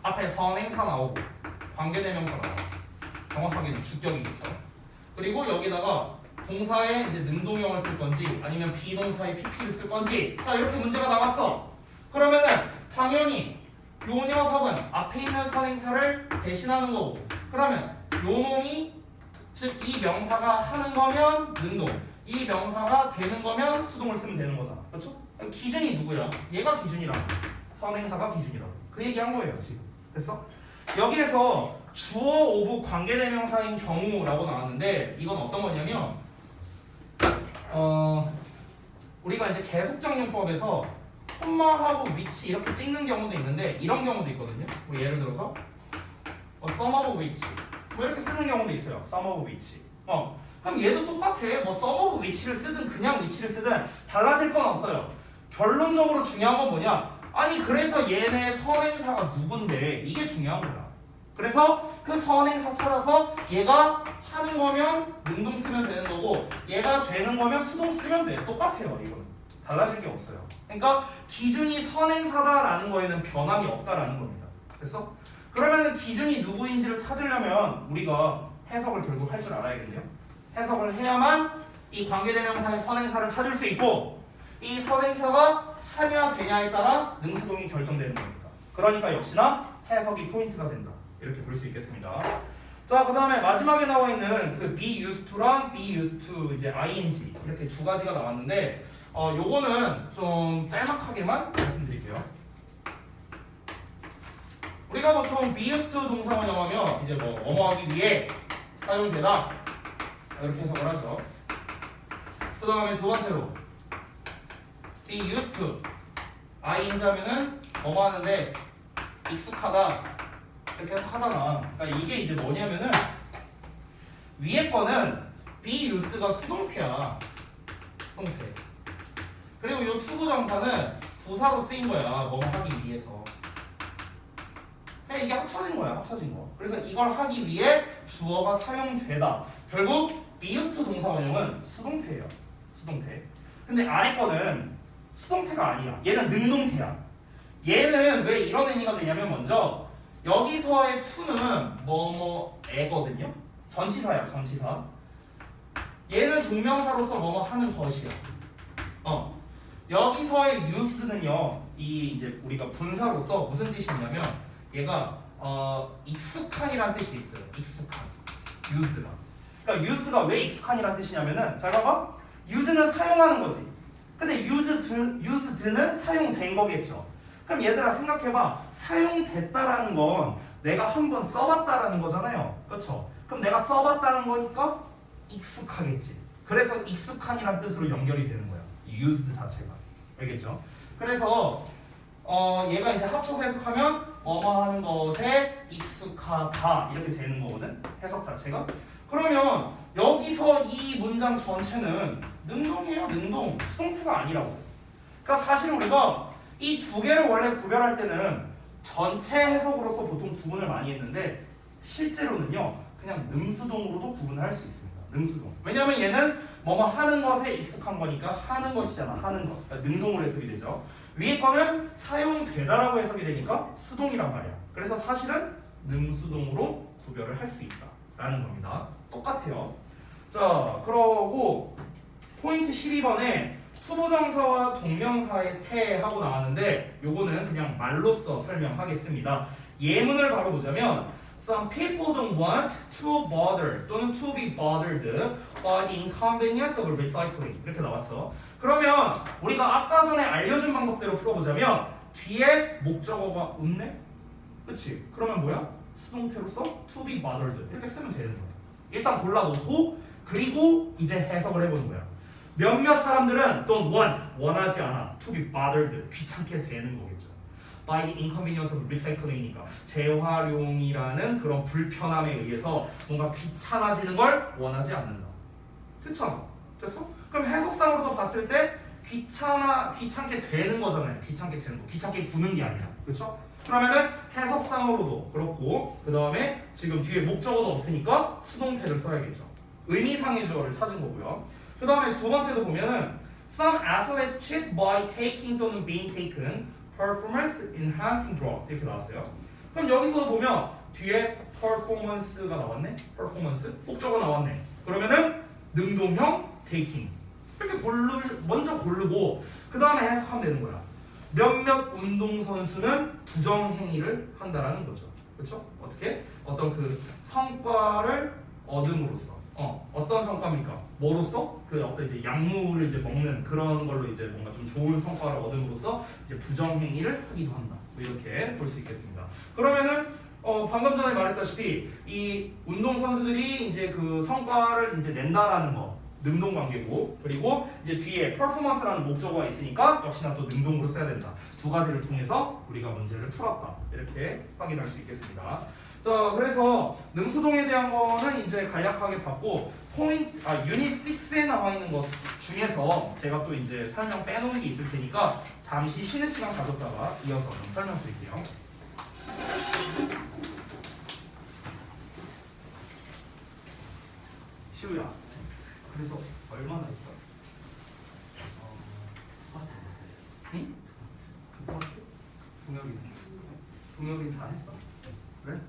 앞에 선행사 나오고 관계대명사 나오고 정확하게는 주격이겠죠. 그리고 여기다가 동사에 이제 능동형을 쓸 건지 아니면 비동사의 pp를 쓸 건지 자 이렇게 문제가 나왔어. 그러면은 당연히 요 녀석은 앞에 있는 선행사를 대신하는 거고, 그러면 요 놈이 즉 이 명사가 하는 거면 능동, 이 명사가 되는 거면 수동을 쓰면 되는 거잖아. 그렇죠? 기준이 누구야? 얘가 기준이라고. 선행사가 기준이라고. 그 얘기한 거예요 지금. 됐어? 여기에서 주어 오브 관계대명사인 경우라고 나왔는데 이건 어떤 거냐면 우리가 이제 계속정용법에서 콤마하고 위치 이렇게 찍는 경우도 있는데 이런 경우도 있거든요. 뭐 예를 들어서 some of which 뭐 이렇게 쓰는 경우도 있어요. some of which. 그럼 얘도 똑같아. 뭐 some of which를 쓰든 그냥 which를 쓰든 달라질 건 없어요. 결론적으로 중요한 건 뭐냐? 아니 그래서 얘네 선행사가 누군데 이게 중요한 거야. 그래서 그 선행사 찾아서 얘가 하는 거면 능동 쓰면 되는 거고 얘가 되는 거면 수동 쓰면 돼. 똑같아요. 이거는 달라질 게 없어요. 그러니까 기준이 선행사다라는 거에는 변함이 없다라는 겁니다. 됐어? 그러면 기준이 누구인지를 찾으려면 우리가 해석을 결국 할 줄 알아야겠네요. 해석을 해야만 이 관계대명사의 선행사를 찾을 수 있고 이 선행사가 하냐 되냐에 따라 능수동이 결정되는 겁니다. 그러니까 역시나 해석이 포인트가 된다. 이렇게 볼 수 있겠습니다. 자, 그 다음에 마지막에 나와 있는 그 be used to랑 be used to 이제 ing 이렇게 두 가지가 나왔는데 요거는 좀 짤막하게만 말씀드릴게요. 우리가 보통 be used to 동사만 영하면 이제 뭐 하기 위해 사용되다 이렇게 해석을 하죠. 그 다음에 두 번째로 be used to ing 하면은 뭐 하는데 익숙하다 이렇게 해석하잖아. 그러니까 이게 이제 뭐냐면은 위에 거는 be used가 수동태야. 수동태. 그리고 이 투부정사는 부사로 쓰인 거야. 뭐 하기 위해서. 그냥 이게 합쳐진 거야. 합쳐진 거. 그래서 이걸 하기 위해 주어가 사용되다. 결국 be used 동사 원형은 수동태예요. 수동태. 근데 아래 거는 수동태가 아니야. 얘는 능동태야. 얘는 왜 이런 의미가 되냐면 먼저 여기서의 to는 뭐뭐애거든요. 전치사야. 전치사. 얘는 동명사로서 뭐뭐 하는 것이야. 여기서의 used는요. 이 이제 우리가 분사로서 무슨 뜻이 있냐면 얘가 익숙한이라는 뜻이 있어요. 익숙한. used가. 그러니까 used가 왜 익숙한이라는 뜻이냐면은 잘 봐봐. use는 사용하는 거지. 근데 used는 사용된 거겠죠. 그럼 얘들아 생각해봐. 사용됐다라는 건 내가 한번 써봤다라는 거잖아요. 그렇죠? 그럼 내가 써봤다는 거니까 익숙하겠지. 그래서 익숙한이라는 뜻으로 연결이 되는 거야. 이 used 자체가. 알겠죠? 그래서 얘가 이제 합쳐서 해석하면 뭐뭐 하는 것에 익숙하다 이렇게 되는 거거든. 해석 자체가. 그러면 여기서 이 문장 전체는 능동이에요. 능동. 수동태가 아니라고. 그러니까 사실 우리가 이 두 개를 원래 구별할 때는 전체 해석으로서 보통 구분을 많이 했는데 실제로는요 그냥 능수동으로도 구분을 할 수 있습니다. 능수동. 왜냐면 얘는 뭐뭐 하는 것에 익숙한 거니까 하는 것이잖아. 하는 것. 그러니까 능동으로 해석이 되죠. 위에 거는 사용되다라고 해석이 되니까 수동이란 말이야. 그래서 사실은 능수동으로 구별을 할 수 있다라는 겁니다. 똑같아요. 자, 그러고 포인트 12번에 투부정사와 동명사의 태하고 나왔는데 요거는 그냥 말로써 설명하겠습니다. 예문을 바로 보자면 Some people don't want to bother 또는 to be bothered by the inconvenience of recycling 이렇게 나왔어. 그러면 우리가 아까 전에 알려준 방법대로 풀어보자면 뒤에 목적어가 없네? 그치? 그러면 뭐야? 수동태로서 to be bothered 이렇게 쓰면 되는 거야. 일단 골라놓고 그리고 이제 해석을 해보는 거야. 몇몇 사람들은 don't want, 원하지 않아 to be bothered, 귀찮게 되는 거겠죠. by the inconvenience of recycling이니까 재활용이라는 그런 불편함에 의해서 뭔가 귀찮아지는 걸 원하지 않는다. 그쵸? 됐어? 그럼 해석상으로도 봤을 때 귀찮게 되는 거잖아요. 귀찮게 되는 거. 귀찮게 구는 게 아니라. 그쵸? 그러면은 해석상으로도 그렇고 그 다음에 지금 뒤에 목적어도 없으니까 수동태를 써야겠죠. 의미상의 주어를 찾은 거고요. 그 다음에 두 번째도 보면은 Some athletes cheat by taking 또는 being taken performance enhancing drugs 이렇게 나왔어요. 그럼 여기서 보면 뒤에 performance가 나왔네. performance 목적어 나왔네. 그러면은 능동형 taking 이렇게 먼저 고르고 그 다음에 해석하면 되는 거야. 몇몇 운동선수는 부정행위를 한다라는 거죠. 그렇죠? 어떻게? 어떤 그 성과를 얻음으로써 어떤 성과입니까? 뭐로써? 그 어떤 이제 약물을 이제 먹는 그런 걸로 이제 뭔가 좀 좋은 성과를 얻음으로써 이제 부정행위를 하기도 한다. 뭐 이렇게 볼 수 있겠습니다. 그러면은 방금 전에 말했다시피 이 운동 선수들이 이제 그 성과를 이제 낸다라는 거 능동 관계고, 그리고 이제 뒤에 performance라는 목적어가 있으니까 역시나 또 능동으로 써야 된다. 두 가지를 통해서 우리가 문제를 풀었다. 이렇게 확인할 수 있겠습니다. 자, 그래서 능수동에 대한 거는 이제 간략하게 봤고, 유닛 6에 나와 있는 것 중에서 제가 또 이제 설명 빼놓은 게 있을 테니까 잠시 쉬는 시간 가졌다가 이어서 좀 설명드릴게요. 시우야, 그래서 얼마나 했어? 응? 두 파트? 동혁이 다 했어? 그래?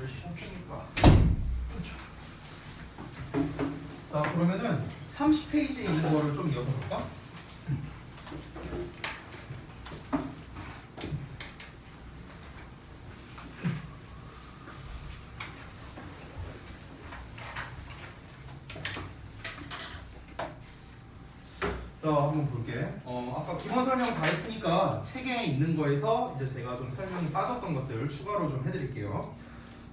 다들 쉬었습니까? 자 그러면은 30페이지에 있는 거를 좀 이어서 볼까? 자 한번 볼게. 아까 기본 설명 다 했으니까 책에 있는 거에서 이제 제가 좀 설명이 빠졌던 것들 추가로 좀 해드릴게요.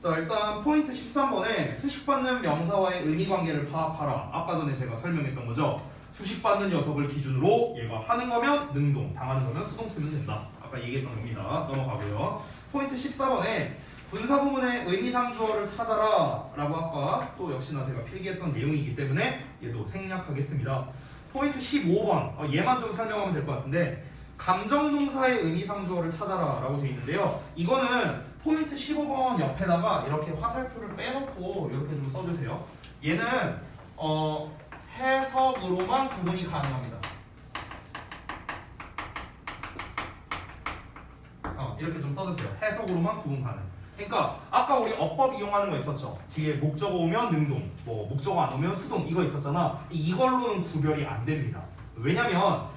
자 일단 포인트 13번에 수식받는 명사와의 의미관계를 파악하라. 아까 전에 제가 설명했던 거죠. 수식받는 녀석을 기준으로 얘가 하는 거면 능동, 당하는 거면 수동 쓰면 된다. 아까 얘기했던 겁니다. 넘어가고요. 포인트 14번에 분사 부문의 의미상 주어를 찾아라 라고 아까 또 역시나 제가 필기했던 내용이기 때문에 얘도 생략하겠습니다. 포인트 15번 얘만 좀 설명하면 될 것 같은데 감정동사의 의미상 주어를 찾아라 라고 되어 있는데요. 이거는 포인트 15번 옆에다가 이렇게 화살표를 빼놓고 이렇게 좀 써주세요. 얘는 해석으로만 구분이 가능합니다. 이렇게 좀 써주세요. 해석으로만 구분 가능. 그러니까 아까 우리 어법 이용하는 거 있었죠. 뒤에 목적어 오면 능동, 뭐 목적어 안 오면 수동 이거 있었잖아. 이걸로는 구별이 안 됩니다. 왜냐면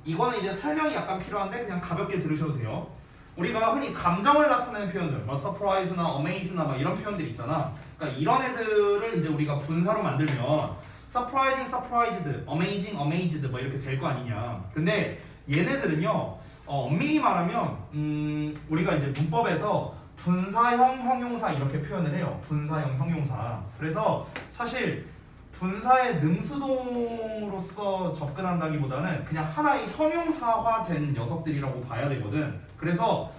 이거는 이제 설명이 약간 필요한데 그냥 가볍게 들으셔도 돼요. 우리가 흔히 감정을 나타내는 표현들, 뭐 surprise나 amaze나 막 이런 표현들 있잖아. 그러니까 이런 애들을 이제 우리가 분사로 만들면 surprising, surprised, amazing, amazed 뭐 이렇게 될 거 아니냐. 근데 얘네들은요, 엄밀히 말하면 우리가 이제 문법에서 분사형 형용사 이렇게 표현을 해요. 분사형 형용사. 그래서 사실 분사의 능수동으로서 접근한다기보다는 그냥 하나의 형용사화된 녀석들이라고 봐야 되거든. 그래서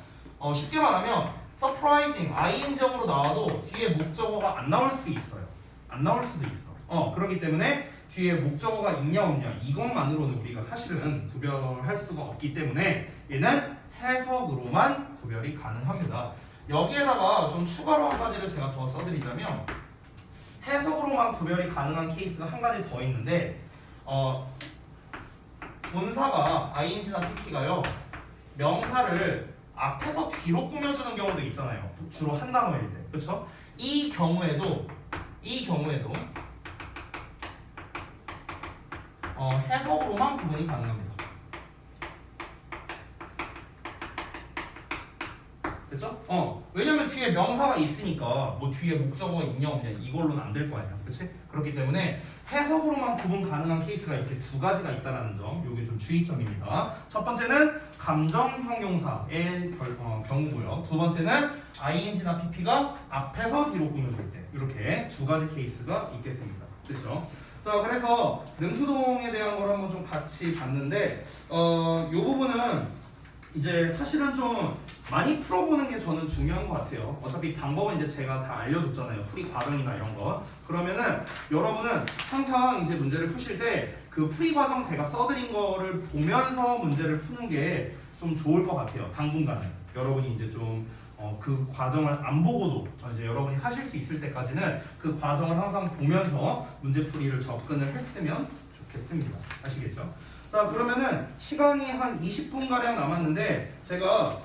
쉽게 말하면 surprising, ing형으로 나와도 뒤에 목적어가 안 나올 수 있어요. 안 나올 수도 있어. 그렇기 때문에 뒤에 목적어가 있냐 없냐 이것만으로는 우리가 사실은 구별할 수가 없기 때문에 얘는 해석으로만 구별이 가능합니다. 여기에다가 좀 추가로 한 가지를 제가 더 써드리자면 해석으로만 구별이 가능한 케이스가 한 가지 더 있는데 분사가 ing나 pp가요 명사를 앞에서 뒤로 꾸며주는 경우도 있잖아요. 주로 한 단어일 때, 그렇죠? 이 경우에도 해석으로만 구분이 가능합니다. 됐죠? 왜냐면 뒤에 명사가 있으니까 뭐 뒤에 목적어가 있냐 없냐 이걸로는 안 될 거 아니야. 그치? 그렇기 때문에 해석으로만 구분 가능한 케이스가 이렇게 두 가지가 있다는 점, 이게 좀 주의점입니다. 첫 번째는 감정 형용사의 경우고요. 두 번째는 ing나 pp가 앞에서 뒤로 꾸며줄 때 이렇게 두 가지 케이스가 있겠습니다. 됐죠? 자, 그래서 능수동에 대한 걸 한번 좀 같이 봤는데 이 부분은 이제 사실은 좀 많이 풀어보는 게 저는 중요한 것 같아요. 어차피 방법은 이제 제가 다 알려줬잖아요. 풀이 과정이나 이런 거. 그러면은 여러분은 항상 이제 문제를 푸실 때 그 풀이 과정 제가 써드린 거를 보면서 문제를 푸는 게 좀 좋을 것 같아요. 당분간은 여러분이 이제 좀 그 과정을 안 보고도 이제 여러분이 하실 수 있을 때까지는 그 과정을 항상 보면서 문제풀이를 접근을 했으면 좋겠습니다. 아시겠죠? 자, 그러면은 시간이 한 20분가량 남았는데 제가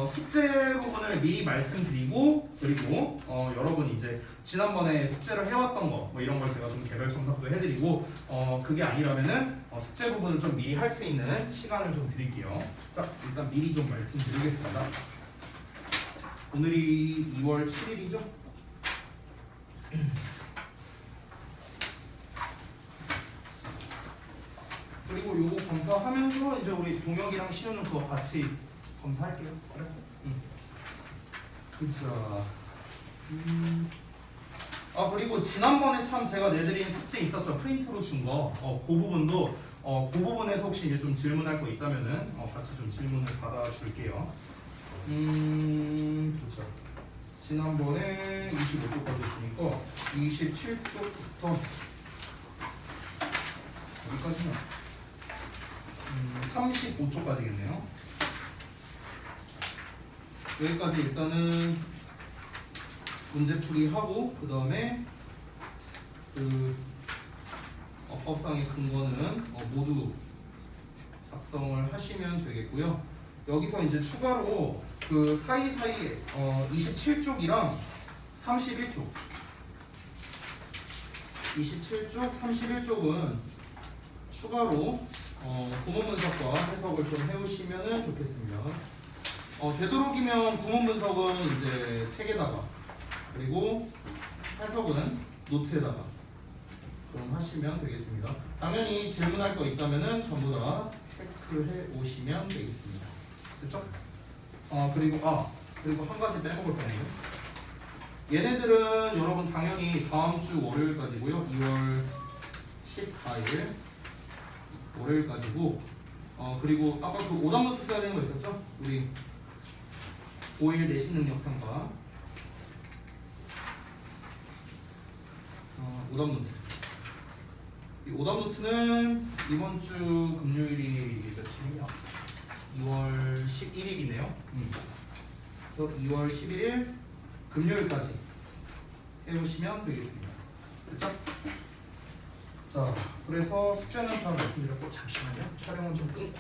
숙제 부분을 미리 말씀드리고 그리고 여러분이 이제 지난번에 숙제를 해왔던 거 뭐 이런 걸 제가 좀 개별 첨삭도 해드리고 그게 아니라면은 숙제 부분을 좀 미리 할 수 있는 시간을 좀 드릴게요. 자, 일단 미리 좀 말씀드리겠습니다. 오늘이 2월 7일이죠? 그리고 요거 검사하면서 이제 우리 동혁이랑 시우는 그거 같이 검사할게요. 알았죠? 그쵸. 그리고 지난번에 참 제가 내드린 숙제 있었죠. 프린트로 준 거. 그 부분도 그 부분에서 혹시 이제 좀 질문할 거 있다면은 같이 좀 질문을 받아줄게요. 그렇죠. 지난번에 25쪽까지 했으니까 27쪽부터 여기까지는 35쪽까지겠네요. 여기까지 일단은 문제풀이 하고 그 다음에 그 어법상의 근거는 모두 작성을 하시면 되겠고요. 여기서 이제 추가로 그 사이사이에 27쪽이랑 31쪽 27쪽, 31쪽은 추가로 구문 분석과 해석을 좀 해오시면 좋겠습니다. 되도록이면 구문 분석은 이제 책에다가 그리고 해석은 노트에다가 좀 하시면 되겠습니다. 당연히 질문할 거 있다면은 전부 다 체크해 오시면 되겠습니다. 됐죠? 그리고 한 가지 빼먹을 뻔했네요. 얘네들은 여러분 당연히 다음 주 월요일까지고요. 2월 14일 월요일까지고 그리고 아까 그 오답 노트 써야 되는 거 있었죠? 우리 5일 내신 능력 평가 오답 노트. 이 오답 노트는 이번 주 금요일이 며칠이냐? 2월 11일이네요. 그래서 2월 11일 금요일까지 해보시면 되겠습니다. 됐죠? 자, 그래서 숙제는 다 말씀드렸고 잠시만요. 촬영은 좀 끊고.